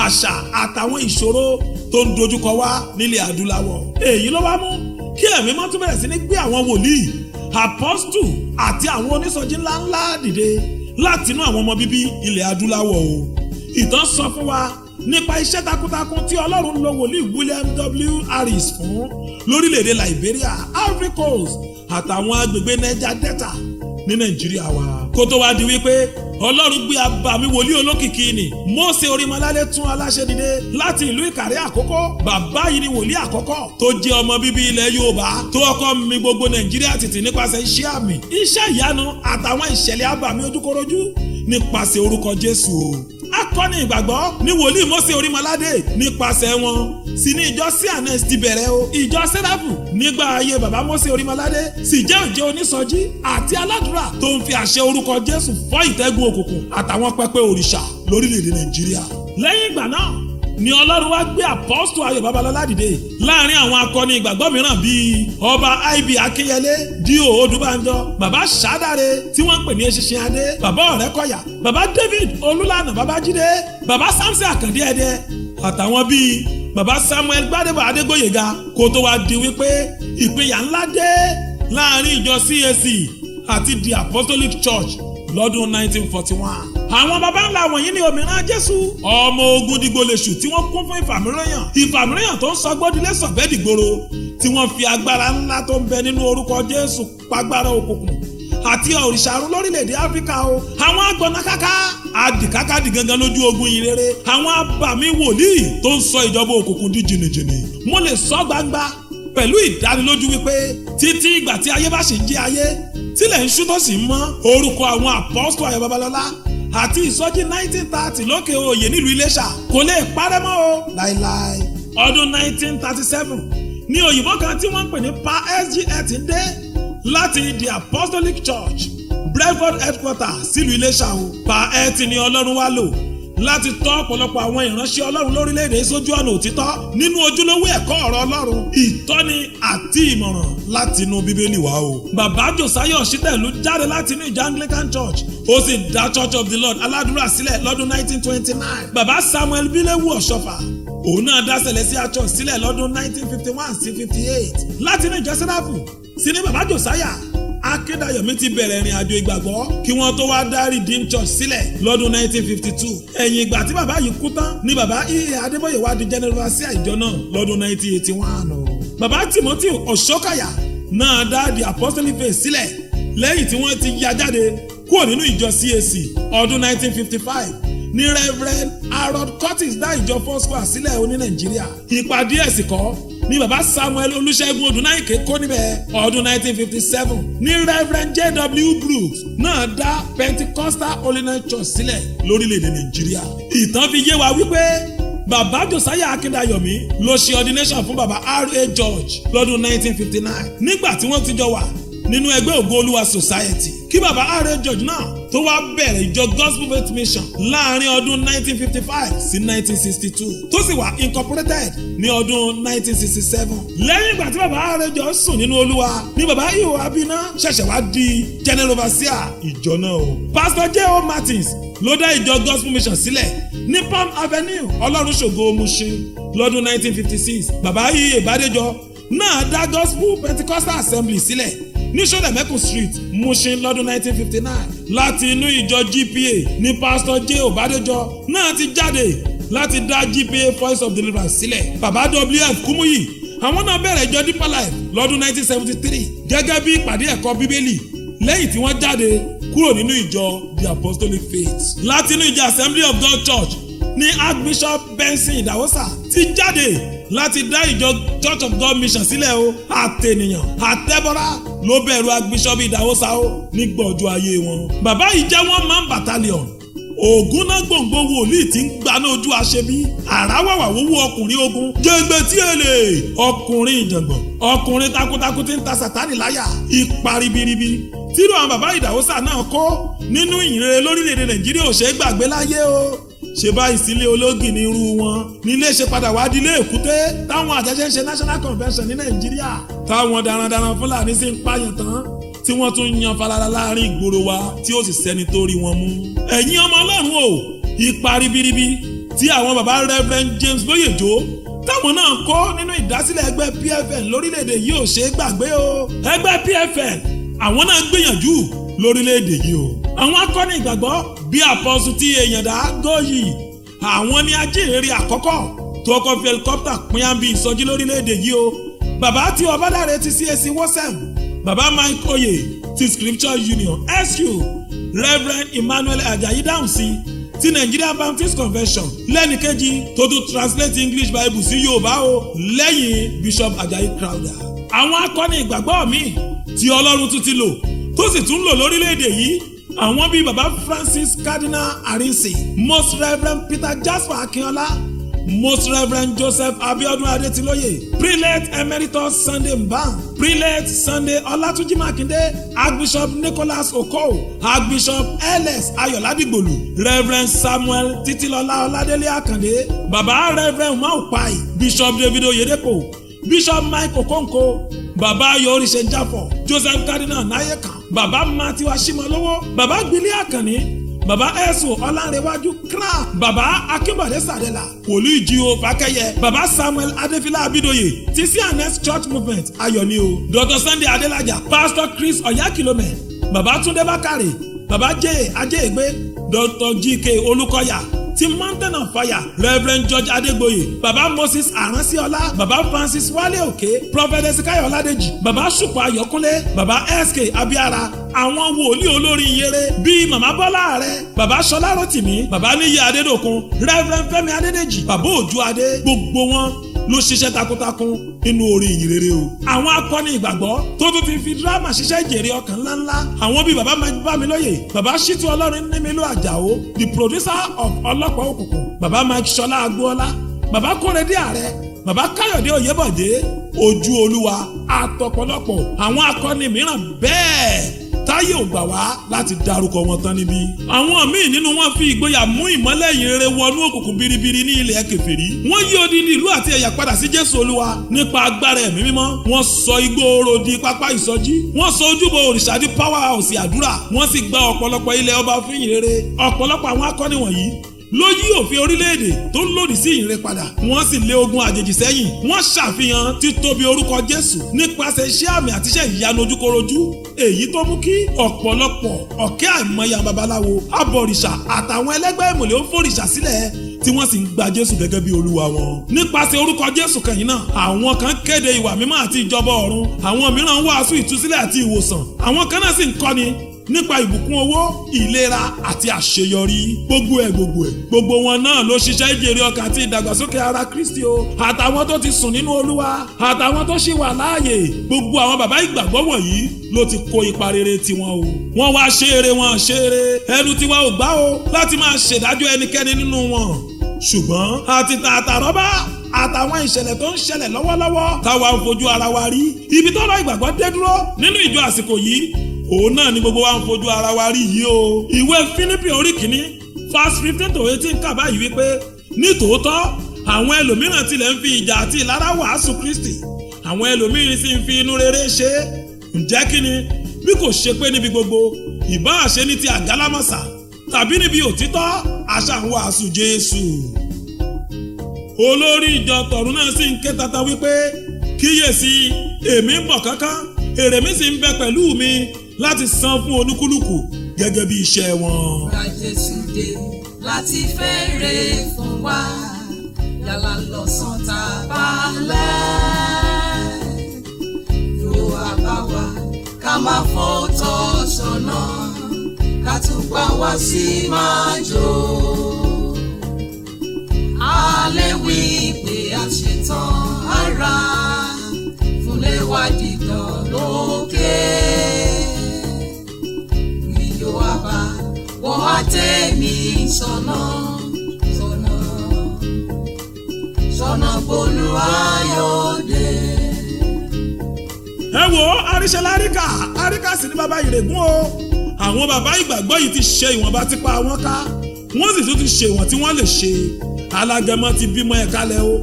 àṣà àtàwọn ìṣòro tó ń dojúkọ wá nílẹ̀ adúláwọ̀. Èyí ló wá mú kí ẹ̀mí mọ́ tún bẹ̀rẹ̀ sí ní gbé àwọn wòlíì, apọ́stù àti àwọn onísọjí ńláńlá dìde látinú àwọn ọmọ bíbí ilẹ̀ adúláwọ̀ o. Ìtàn sọ fún wa nípa iṣẹ́ takuntakun tí Ọlọ́run lo wòlíì William W. Harris fún lórílẹ̀‐èdè Liberia, Ivory Coast àtàwọn agbègbè Niger Delta ní Nàìjíríà wa. Kó tó wá di wípé Ọlọ́run gbé abàmì wòlíì olókìkí ni Mósè Orímọládé tún aláṣẹ dìde láti ìlú Ìkàrẹ́ àkọ́kọ́. Bàbá yìí ni wòlíì àkọ́kọ́ tó jẹ́ ọmọ bíbí ilẹ̀ Yorùbá tó kọ́kọ́ mì gbogbo Nàìjíríà tìtì nípasẹ̀ iṣẹ́ àmì, iṣẹ́ ìyanu àtàwọn ìṣẹ̀lẹ̀ abàmì ojúkorojú nípasẹ̀ orúkọ Jésù o. Akọni ìgbàgbọ́ ní wòlíì Mósè Orímọládé nípasẹ̀ wọn sì ní ìjọ CNS ti bẹ̀rẹ̀ o. Ìjọ Sẹ́ráfù nígbà ayé bàbá Mósè Orímọládé sì jẹ́ òjé onísọjí àti aládùúrà tó ń fi àṣẹ orúkọ Jésù fọ́ ìtẹ́gùn òkùnkùn àtàwọn pẹpẹ òrìṣà lórílẹ̀‐èdè Nàìjíríà. Lẹ́yìn ìgbà náà ni Ọlọ́run wá gbé apọ́stù Ayọ̀ Babalọ́lá dìde láàrin àwọn akọni ìgbàgbọ́ mìíràn bíi ọba I.B. Akínyẹlé, D.O. Odúbánjọ, bàbá Ṣàdáre tí wọ́n ń pè ní Eṣinṣin Adé, bàbá Ọ̀rẹ́kọ̀yà, bàbá David Olúlànà Babájídé, bàbá Samson Àkàndé Ẹdẹ àtàwọn bíi bàbá Samuel Gbádébọ̀ Adégbóyèga. Kó tó wá di wípé ìpínyà ńlá dé láàrin ìjọ CAC àti The Apostolic Church lọ́dún 1941. Àwọn baba ńlá wọ̀nyí ni òmìnira Jésù, ọmọ ogun dìgbòlèṣù tí wọ́n kún fún ìfàmìíràn tó ń sọ gbódìlé sọ̀bẹ́dìgbòrò, tí wọ́n fi agbára ńlá tó ń bẹ nínú orúkọ Jésù pagbára òkùnkùn àti òrìṣà run lórílẹ̀‐èdè Áfíríkà o. Àwọn agbọ̀nàkáká adìkáká di gangan lójú ogun ìrere, àwọn abàmì wòlíì tó ń sọ ìjọba òkùnkùn di jìnnìjìnnì. Mo lè sọ gbangba pẹ̀lú ìdánilójú wípé títí ìgbà tí ayé bá ṣì ń jẹ́ ayé, tílẹ̀ ń ṣú tó sì ń mọ́, orúkọ àwọn apọ́stù Ayọ̀ Babalọ́lá àti ìsọjí 1930 lókè òye nílùú Iléṣà kò lè parẹ́ mọ́ o láíláí. Ọdún 1937 ní òyìnbó kan tí wọ́n ń pè ní Pa SGF ń dé láti The Apostolic Church Brentford headquarters sílùú Iléṣà o. Pa ni Ọlọ́run wá lò láti tọ́ ọ̀pọ̀lọpọ̀ àwọn ìránṣẹ́ Ọlọ́run lórílẹ̀‐èdè sójú ọ̀nà òtítọ́ nínú ojúlówó ẹ̀kọ́ ọ̀rọ̀ Ọlọ́run, ìtọ́ni àti ìmọ̀ràn láti inú Bíbélì wá o. Bàbá Josiah Òṣìtẹ̀lú jáde láti inú ìjọ Anglican Church, ó sì dá Church of the Lord aládùúrà sílẹ̀ lọ́dún 1929. Bàbá Samuel Bíléwù Ọ̀ṣọ́fà òun náà dá Celestial Church sílẹ̀ lọ́dún 1951 sí 58. Láti inú ìjọ Sẹ́ráfù sí ní bàbá Josiah Akíndayọ̀mí ti bẹ̀rẹ̀ ìrìn àjò ìgbàgbọ́ kí wọ́n tó wá dá Redeemed Church sílẹ̀ lọ́dún 1952. Ẹ̀yìn ìgbà tí bàbá yìí kú tán ni bàbá E.A. Adébóyè wá di general overseer ìjọ náà lọ́dún 1981. Bàbá Timothy Ọ̀ṣọ́kàyà náà dá The Apostolic Faith sílẹ̀ lẹ́yìn tí wọ́n ti ya jáde kúrò nínú ìjọ CAC. Ọdún 1955 ni Reverend Harold Curtis dá ìjọ Foursquare sílẹ̀ oní Nàìjíríà. Ìpàdé ẹ̀sìn kọ́ ni bàbá Samuel Olúṣẹ́gun Odùnáìké kó níbẹ̀. Ọdún 1957 ni Reverend J.W. Brooks náà dá Pentecostal Holiness Church sílẹ̀ lórílẹ̀‐èdè Nàìjíríà. Ìtàn fi yé wa wípé bàbá Josiah Akíndayọ̀mí ló ṣe ordination fún bàbá R.A. George lọ́dún 1959 nígbà tí wọ́n ti jọ wà nínú ẹgbẹ́ Ògo Olúwa Society. Kí bàbá R.A. George náà tó wá bẹ̀rẹ̀ ìjọ Gospel Faith Mission láàrin ọdún 1955 sí 1962 tó sì wà incorporated ní ọdún 1967. Lẹ́yìn ìgbà tí bàbá R.A. George sùn nínú Olúwa ni bàbá Ihò Abiná ṣẹ̀ṣẹ̀ wá di general overseer ìjọ náà o. Pastor J.O. Martins ló dá ìjọ Gospel Mission sílẹ̀ ní Palm Avenue Ọlọ́runṣògo Mushin lọ́dún 1956. Bàbá Ihò Ìbádéjọ náà dá Gospel Pentecostal Assembly sílẹ̀ ní Ṣódẹ̀mẹ́kùn Street Mushin lọ́dún 1959. Láti inú ìjọ GPA ní Pastor J. Ọbádéjọ náà ti jáde láti dá GPA Voice of Deliverance sílẹ̀. Bàbá W.F. Kúmúyì àwọn náà bẹ̀rẹ̀ ìjọ Deeper Life lọ́dún 1973 gẹ́gẹ́ bí ìpàdé ẹ̀kọ́ Bíbélì lẹ́yìn tí wọ́n jáde kúrò nínú ìjọ The Apostolic Faith. Láti inú ìjọ Assembly of God Church ní Archbishop Benson Idahosa ti jáde láti dá ìjọ Church of God Mission sílẹ̀ o. Àtẹnìyàn àtẹ́bọ́rá ló bẹ̀rù Archbishop Idahosa o nígbà ọjọ́ ayé wọn. Bàbá yìí jẹ́ one man battalion ògún náà gbòǹgbò wòlíì tí ń gbaná ojú aṣebi àráwàwà wówó ọkùnrin ogun jẹgbẹ tí èlé ọkùnrin ìjàngbọ̀n ọkùnrin takuntakun tí ń ta sàtánì láyà ipa ribiribi tírú àwọn bàbá ìdàwọ́sà náà kó nínú ìyìnrere lórílẹ̀‐èdè nàìjíríà ò ṣe é gbàgbé láyé o ṣe báyìí sílé ológì ní irú wọn nílé ṣe padà wá dílé èkúté táwọn àjẹjẹ ń ṣe national convention ní nàìjíríà táwọn darandaran fúlàní sì ń pààyàn tán tí wọ́n tún yan falala láàrin ìgboro wa tí ó sì sẹ́ni tó rí wọn mú. ẹ̀yin ọmọ ọlọ́run o ipa ribiribi tí àwọn baba Reverend James Boyejo táwọn náà kó nínú ìdásílẹ̀ ẹgbẹ́ PFN lórílẹ̀‐èdè yìí ò ṣe é gbàgbé o. ẹgbẹ́ PFN àwọn náà gbìyànjú lórílẹ̀‐èdè yìí o. àwọn akọni ìgbàgbọ́ bíi àpọ́sù tí èèyàn dá gòyì àwọn ni ajíhìnrere àkọ́kọ́ tó kọ́ fi helicopter pín àbí ìsọjí lórílẹ̀‐èdè yìí o. bàbá tí ọbádáre ti CAC WOSEM bàbá Mike Oye ti Scripture Union SU Reverend Emmanuel Ajayi Dáhùnsí ti Nigeria Baptist Convention lẹ́nìkejì tó tún translate English Bible sí Yorùbá o lẹ́yìn Bishop Ajayi Crowther. àwọn akọni ìgbàgbọ́ mi tí Ọlọ́run tún ti lò tó sì tún lò lórílẹ̀‐èdè yìí àwọn bíi bàbá Francis Cardinal Arinsi Most Reverend Peter Jasper Akínọlá Most Reverend Joseph Abiodun Adetiloye Prelate Emeritus Sunday Mbang Prelate Sunday Olatunji Makinde Archbishop Nicholas Okow Archbishop L.S. Ayọ̀ládìgbòlù Reverend Samuel Titilola Ọládélé Àkàndé Baba Reverend Maupai Bishop David Oyedepo Bishop Mike Okonko Baba Yorise Jafo Joseph Cardinal Nayekan Baba Matthew Ashimolowo Baba Gbili Akànní Baba Ẹ̀sùn Ọlánrewájú Kra Baba Akínbọ̀dé Sàdélà Wòlíì Jíò Fákẹ́yẹ Baba Samuel Adéfilá Abídòyè TCNS Church Movement Ayọ̀ni o Dr. Sunday Adélájà Pastor Chris Ọ̀yákìlómẹ̀ Baba Túndé Bákàrè Baba J. Ajéègbé Dr. G.K. Olúkọ̀yà ti Mountain of Fire Reverend George Adégboyè Baba Moses Aránsíọlá Baba Francis Wálé Òkè Prophet Ezekiel Ọládèjì Baba Ṣùpọ̀ Ayọ̀kúnlé Baba S.K. Abíára àwọn wòlíì olórin iyere bíi Màmá Bọ́lá Ààrẹ Baba Ṣọlá Rótìmí Baba Níyì Adédòkun Reverend Fẹ́mi Adédèjì Baba Òjó Adé gbogbo wọn ló ṣiṣẹ́ takuntakun nínú orin ìyìnrere o. àwọn akọni ìgbàgbọ́ tó tún ti fi dírámà ṣiṣẹ́ ìjèrè ọkàn ńláńlá àwọn bíi bàbá Bámilóyè bàbá Ṣítù Ọlọ́run Nímílò Àjàó the producer of Ọlọ́pàá Òkùnkùn bàbá Mike Ṣọlá Agboola bàbá Kóredé Ààrẹ bàbá Káyọ̀dé Oyèbọ̀dé Ojú Olúwa àtọ̀pọ̀lọpọ̀ àwọn akọni mìíràn bẹ́ẹ̀ táyé ò gbà wá láti dárúkọ wọn tán níbí. àwọn míì nínú wọn fi ìgboyà mú ìmọ́lẹ̀ ìyìnrere wọnú òkùnkùn biribiri ní ilẹ̀ kèfèrí. wọ́n yí odidi ìlú àti ẹ̀yà padà sí Jésù Olúwa nípa agbára ẹ̀mí mímọ́. wọ́n sọ igbó oró di pápá ìsọjí. wọ́n sọ ojúbọ òrìṣà di power house àdúrà. wọ́n sì gba ọ̀pọ̀lọpọ̀ ilẹ̀ ọba fún ìyìnrere. ọ̀pọ̀lọpọ̀ àwọn akọni wọ̀nyí ló yí òfin orílẹ̀-èdè tó lòdì sí ìyìnrere padà. wọ́n sì lé ogun àjèjì sẹ́yìn. wọ́n ṣàfihàn títóbi orúkọ Jésù nípasẹ̀ iṣẹ́ àmì àti iṣẹ́ ìyanu ojúkorojú. èyí tó mú kí ọ̀pọ̀lọpọ̀ ọ̀kẹ́ àìmọye babaláwo abọ̀rìṣà àtàwọn ẹlẹ́gbẹ́ ìmùlẹ̀ ó fòrìṣà sílẹ̀ tí wọ́n sì ń gba Jésù gẹ́gẹ́ bí olúwa wọn. nípasẹ̀ orúkọ Jésù kẹ̀yìn náà àwọn kan kéde ìwà mímọ́ àti ìjọba ọ̀run. àwọn mìíràn ń wàásù ìtúsílẹ̀ àti ìwòsàn. àwọn kan náà sì ń kọ́ni nípa ìbùkún owó ìlera àti àṣeyọrí. gbogbo wọn náà ló ṣiṣẹ́ ìjèrè ọkàn àti ìdàgbàsókè ara Kristi o. àtàwọn tó ti sùn nínú Olúwa àtàwọn tó ṣì wà láàyè. gbogbo àwọn bàbá ìgbàgbọ́ wọ̀nyí ló ti kó ipa rere tiwọn o. wọ́n wá ṣe eré wọn ṣe eré ẹnu tiwa ò gbà o láti máa ṣèdájọ́ ẹnikẹ́ni nínú wọn. ṣùgbọ́n àti tààtàrọ́bá àtàwọn ìṣẹ̀lẹ̀ tó ń ṣẹlẹ̀ lọ́wọ́lọ́wọ́ táwa ń fojú ara wa rí. ibi tọ́rọ̀ ìgbàgbọ́ dé dúró nínú ìjọ àsìkò yìí òun náà ni gbogbo wa ń fojú ara wa rí yìí o. ìwé Fílípì orí kìíní verse 15 to 18 kà báyìí wípé ní tòótọ́ àwọn ẹlòmíràn tilẹ̀ ń fi ìjà àti ìlara wàásù Kristi àwọn ẹlòmíràn sì ń fi inú rere ṣe é. ǹjẹ́ kí ni bí kò ṣe pé níbi gbogbo ìbáà ṣe ní ti àgálámọ̀sà tàbí níbi òtítọ́ àṣà ń wàásù Jésù. olórí ìjọ tọ̀run náà sì ń ké tata wípé kíyèsí èmi ń bọ̀ kánkán èrè mi sì ń bẹ pẹ̀lú mi láti san fún olúkúlùkù gẹ́gẹ́ bí iṣẹ́ wọn. Ra Jésù dé láti fẹ́rẹ̀ fún wa yálà lọ́sàn tàbálẹ̀ yóò àbá wa ká má fọ́tọ̀ sọ́nà ká tún pa wá sí máa jó. alẹ́ wí pé a ṣetán ara fúnlẹ̀ wá dìgbà lókè. Wọ́n á tẹ̀ mí sọ́nà sọ́nà sọ́nà Olúwayọ̀dé. Ẹ wo àríṣẹ́ àríkà sì ní bàbá ìrègùn o. Àwọn bàbá ìgbàgbọ́ yìí ti ṣe ìwọ̀nba tipa wọn ká, wọ́n sì tún ti ṣe ìwọ̀n tí wọ́n lè ṣe. Alágẹmọ ti bímọ ẹ̀ kalẹ̀ o.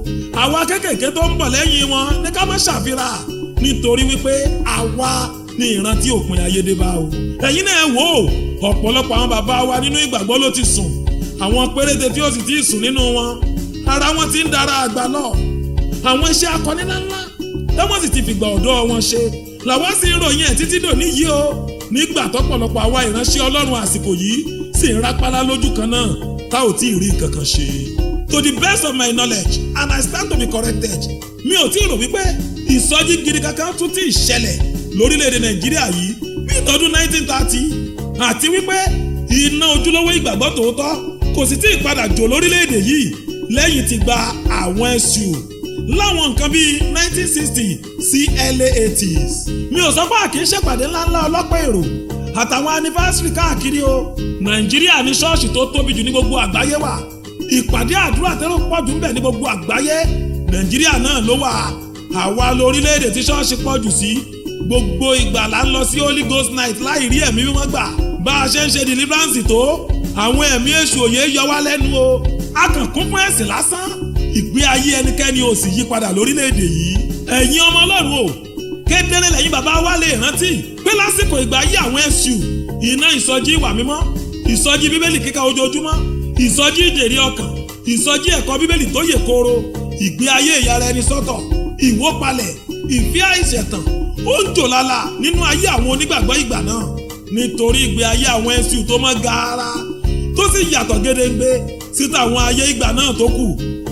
Àwa kékèké tó ń bọ̀ lẹ́yìn wọn ní ká má ṣàfihàn nítorí wípé àwa ní ìran tí òpin ayé dé bá o. Ẹ̀yin náà wò ó, ọ̀pọ̀lọpọ̀ àwọn bàbá wa nínú ìgbàgbọ́ ló ti sùn. Àwọn péréte tí ó sì ti sùn nínú wọn, ara wọn ti ń dára àgbà lọ. Àwọn iṣẹ́ akọni ńláńlá táwọn sì ti fìgbà ọ̀dọ́ wọn ṣe làwọn sì ń ròyìn ẹ̀ títí dòní yìí o. Nígbà tọ́pọ̀lọpọ̀ àwa ìránṣẹ́ Ọlọ́run àsìkò yìí sì ń rápálá lójú kan náà tá ò tí ì rí kankan ṣe. To the best of my knowledge, and I stand to be corrected, mi ò tí ì rò wípé ìsọjí gidi kankan tún ti ṣẹlẹ̀ lórílẹ̀‐èdè Nàìjíríà yìí bí ìtọ́dún 1930 àti wípé iná ojúlówó ìgbàgbọ́ tòótọ́ kò sì tí ì padà jò lórílẹ̀‐èdè yìí lẹ́yìn tí gba àwọn SU láwọn nǹkan bíi 1960 sí early 80s. Mi ò sọ pé àkíń ṣèpàdé ńláńlá ọlọ́pọ̀ èrò àtàwọn anniversary káàkiri o. Nàìjíríà ní ṣọ́ọ̀ṣì tó tóbi jù ní gbogbo àgbáyé wà. Ìpàdé àdúrà tẹ́lẹ̀ pọ̀ jù ń bẹ ní gbogbo àgbáyé. Nàìjíríà náà ló wà. Àwa lórílẹ̀‐èdè tí ṣọ́ọ̀ṣì pọ̀ jù sí. Gbogbo ìgbà là ń lọ sí Holy Ghost night láì rí ẹ̀mí mímọ́ gbà. Bá a ṣe ń ṣe deliverance tó, àwọn ẹ̀mí èṣù òye yọ wá lẹ́nu o. A kàn kún fún ẹ̀sìn lásán. Ìgbé ayé ẹnikẹ́ni ò sì yí padà lórílẹ̀‐èdè yìí. Ẹ̀yin ọmọ Ọlọ́run o, kedere lẹ́yìn bàbá wa lè rántí pé lásìkò ìgbà ayé àwọn SU, iná ìsọjí ìwà mímọ́, ìsọjí bíbélì kíkà ojoojúmọ́, ìsọjí ìjèrè ọkàn, ìsọjí ẹ̀kọ́ bíbélì tó yè kooro, ìgbé ayé ìyára ẹni sọ́tọ̀, ìwópalẹ̀, ìfẹ́ àìṣẹ̀tàn, ó ń jò lálá nínú ayé àwọn onígbàgbọ́ ìgbà náà nítorí ìgbé ayé àwọn SU tó mọ́ gaara tó sì yàtọ̀ gédéǹgbé síta àwọn ayé ìgbà náà tó kù.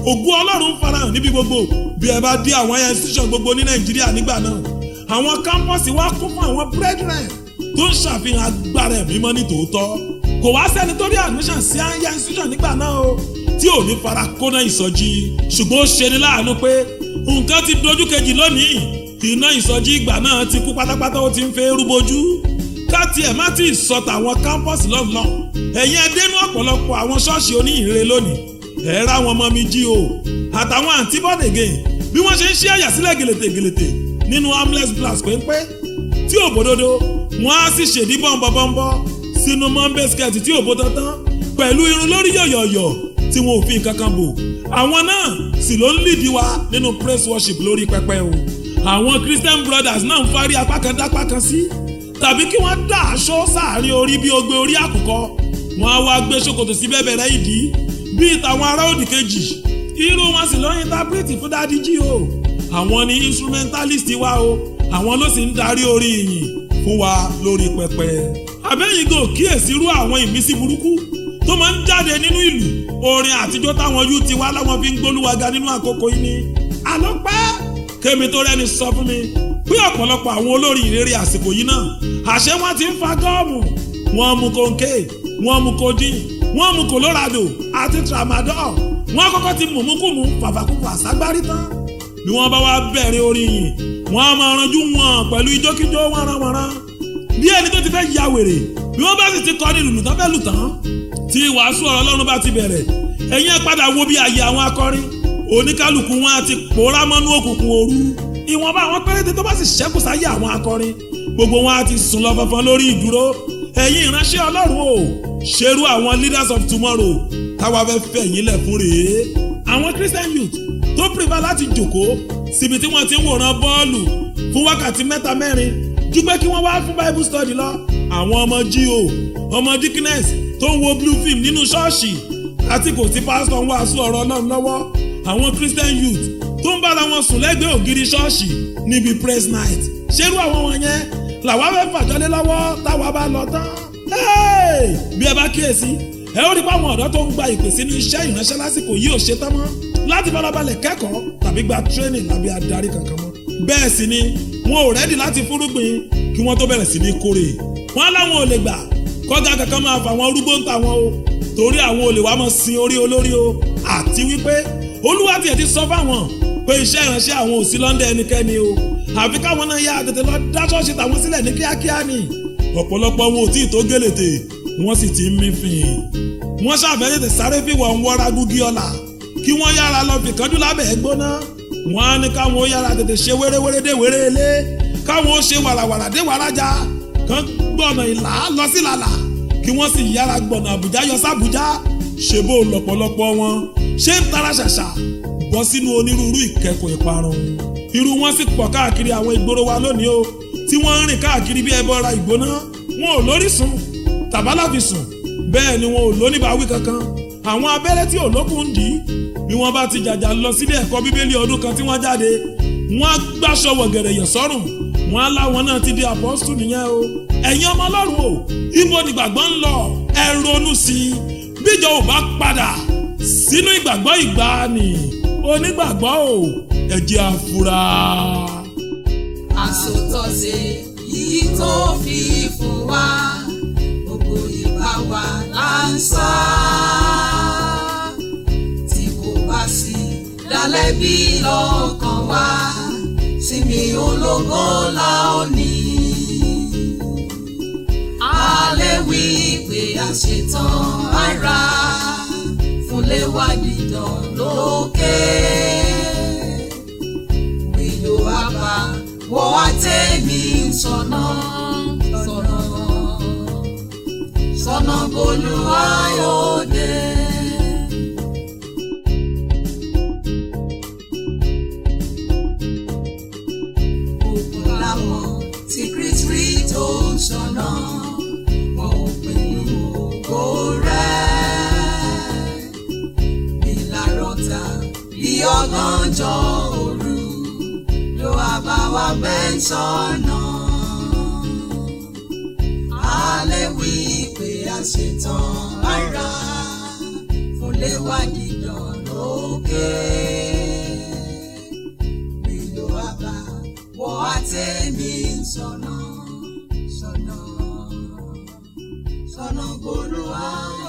Ògo Ọlọ́run farahàn níbi gbogbo bí ẹ bá dé àwọn institution gbogbo ní Nàìjíríà nígbà náà. Àwọn kámpọ́ọ̀sì wa kún fún àwọn brethren tó ń ṣàfihàn agbára ẹ̀mí mímọ́ ní tòótọ́. Kò wá sẹ́ni tó rí admission sí àyà institution nígbà náà o tí ò ní fara kóná ìsọjí. Ṣùgbọ́n ó ṣe ni láàánú pé nǹkan ti dojú kejì lónìí. Iná ìsọjí ìgbà náà ti kú pátápátá, ó ti ń fẹ́ rúbojú. Ká tiẹ̀ má ti sọ tàwọn kámpọ́ọ̀sì lọ́nà. Ẹ̀yin ẹdẹ́nu ọ̀pọ̀lọpọ̀ àwọn ṣọ́ọ̀ṣì oníhìnrere lónìí. Ẹ ra àwọn ọmọ mi jí o àtàwọn àǹtí born again bí wọ́n ṣe ń ṣe àyà sílẹ̀ gèlètè nínú harmless blast péńpé tí ò bódodo wọ́n á sì ṣèdí bọ́ńbọ́ńbọ́ sínú mọ́ńbé skirt tí ò bó tán pẹ̀lú irun lórí yọ̀yọ̀yọ̀ tí wọn ò fi kankan bò. Àwọn náà sì ló ń lead wa nínú praise worship lórí pẹpẹ o. Àwọn Christian brothers náà ń fárí apá kan dápá kan sí tàbí kí wọ́n dá aṣọ sáàrin orí bí ogbe orí àkùkọ. Wọ́n á wá gbé ṣòkòtò sí bẹ́bẹ̀rẹ̀ ìdí bíi tàwọn ará òdì kejì. Irú wọn sì ló ń interpret fún Daddy G o. Àwọn ni instrumentalist wa o. Àwọn ló sì ń darí orí ìyìn fún wa lórí pẹpẹ. Àbẹ́yìn gò kíyèsí irú àwọn ìmísí burúkú tó máa ń jáde nínú ìlú orin àtijọ́ táwọn yóò ti wá láwọn fi ń gbólúwaga nínú àkókò yìí ni. Àlọ́ pẹ́ kémi tó rẹ́ni sọ fún mi pé ọ̀pọ̀lọpọ̀ àwọn olórin ìrere àsìkò yìí náà àṣẹ wọn ti ń fa gọ́ọ̀mù, wọ́n mu kòńké, wọ́n mu codeine, wọ́n mu colorado àti tramadol. Wọ́n kọ́kọ́ ti mùmúkùmù fàfàkùkù àságbárí tán. Bí wọ́n bá wá bẹ̀rẹ̀ orin yìí wọ́n á máa ranjú wọn pẹ̀lú ijókíjó wọ́nranwọ̀nran bí ẹni tó ti fẹ́ ya wèrè. Bí wọ́n bá sì ti kọ́ ní lùlù tán fẹ́ lù tán tí ìwàásù ọ̀rọ̀ Ọlọ́run bá ti bẹ̀rẹ̀, ẹ̀yin ẹ padà wo bí ayé àwọn akọrin oníkálukú wọn á ti pòórá mọ́nú òkùnkùn òru. Ìwọ̀nba àwọn péréte tó bá sì ṣẹ́kù sáyé àwọn akọrin gbogbo wọn á ti sùn lọ fọnfọn lórí ìdúró. Ẹ̀yin ìránṣẹ́ Ọlọ́run o, ṣerú àwọn leaders of tomorrow táwa fẹ́ fẹ̀yìn lẹ̀ fún rèé. Àwọn Christian youth tó prefer láti jòkó síbi tí wọ́n ti ń wòran bọ́ọ̀lù fún wákàtí 3-4 ju pé kí wọ́n wá fún Bible study lọ. Àwọn ọmọ G.O. ọmọ Dickness tó ń wo blue film nínú ṣọ́ọ̀ṣì àti kò tí pásítọ̀ ń wàásù ọ̀rọ̀ Ọlọ́run lọ́wọ́. Àwọn Christian youth tó ń bára wọn sùn lẹ́gbẹ̀ẹ́ ògiri ṣọ́ọ̀ṣì níbi praise night. Ṣerú àwọn wọ̀nyẹn làwa fẹ́ fàjọlé lọ́wọ́ táwa bá lọ tán. Bí ẹ bá kíyèsí ẹ ó rí pé àwọn ọ̀dọ́ tó ń gba ìpè sínú iṣẹ́ ìránṣẹ́ lásìkò yìí ò ṣe tán mọ́ láti farabalẹ̀ kẹ́kọ̀ọ́ tàbí gba training lábẹ́ adarí kankan mọ́. Bẹ́ẹ̀ sì ni wọn ò rẹ́dì láti fúrúgbìn kí wọ́n tó bẹ̀rẹ̀ sí ní kórè. Wọ́n láwọn ò lè gbà kọ́gà kankan máa fà wọ́n rúgbó ń ta wọn o torí àwọn olè wa máa sin orí olórí o àti wípé Olúwa tiẹ̀ ti sọ fáwọn pé iṣẹ́ ìránṣẹ́ àwọn ò sí lọ́ndẹ̀ ẹnikẹ́ni o àfi káwọn náà yá tètè lọ dá ṣọ́ọ̀ṣì tàwọn sílẹ̀ ní kíákíá ni. Ọ̀pọ̀lọpọ̀ wọn ò tí ì tó gélètè wọ́n sì ti ń mífìn. wọ́n ṣàfẹ́ tètè sáré fi wọ́n wọ́ra gúgí ọ̀la kí wọ́n yára lọ fi kánjú lábẹ́ ẹ̀ gbóná. wọ́n á ní káwọn ó yára tètè ṣe wéréwéré dé wéré ilé káwọn ó ṣe wàràwàrà dé wàrájà kán gbọ̀nà ìlà lọ sí làlà kí wọ́n sì yára gbọ̀nà àbújá yọ sábújá. ṣe bó lọ́pọ̀lọpọ̀ wọn ṣé ń tara ṣàṣà bọ́ sínú onírúurú ìkẹ́kọ̀ọ́ ìparun. irú wọn sì pọ̀ káàkiri àwọn ìgboro wa lónìí o tí wọ́n ń rìn káàkiri bí ẹbọra ìgbóná. wọn ò lórísun tàbálà fi sùn bẹ́ẹ̀ ni wọn ò lóníbàáwí kankan. àwọn abẹ́rẹ́ tí ò lókun dì í bí wọ́n bá ti jàjà lọ sílé ẹ̀kọ́ bíbélì ọdún kan tí wọ́n jáde wọ́n á gbàṣọ wọ̀gẹ̀rẹ̀ yẹ̀ sọ́rùn wọ́n á láwọn náà ti di apọ́stù nìyẹn o. ẹ̀yin ọmọ Ọlọ́run o ibo nígbàgbọ́ ń lọ ẹ ronú sí i bíjọ ò bá padà sínú ìgbàgbọ́ ìgbàanì onígbàgbọ́ o ẹ jẹ́ á fura. àsọtọ́sẹ̀ yìí tó fi fún wa gbogbo ìgbà wa là ń sá tí kò bá sí dálẹ́bí lọ́kàn wa sinmi ológo la ó ní. a lè wí pé a ṣetán ara fúnlé wa dídán lókè. wíyó àbá wọ́ àtẹ̀mí sọ̀nà sọ̀nà Olúwa yóò dé. òkun làwọn tí Kristi tó ń sọ̀nà wọn ò pinnu ògo rẹ̀. bí lárọ̀tà bí ọ̀gànjọ́ òru ló wá bá wa bẹ́ sọ̀nà. a lè wí pé a ṣetán ara fúnlé wa dídán lókè. bí ló wá bá wọ́ àtẹ̀mí sọ̀nà Olúwa.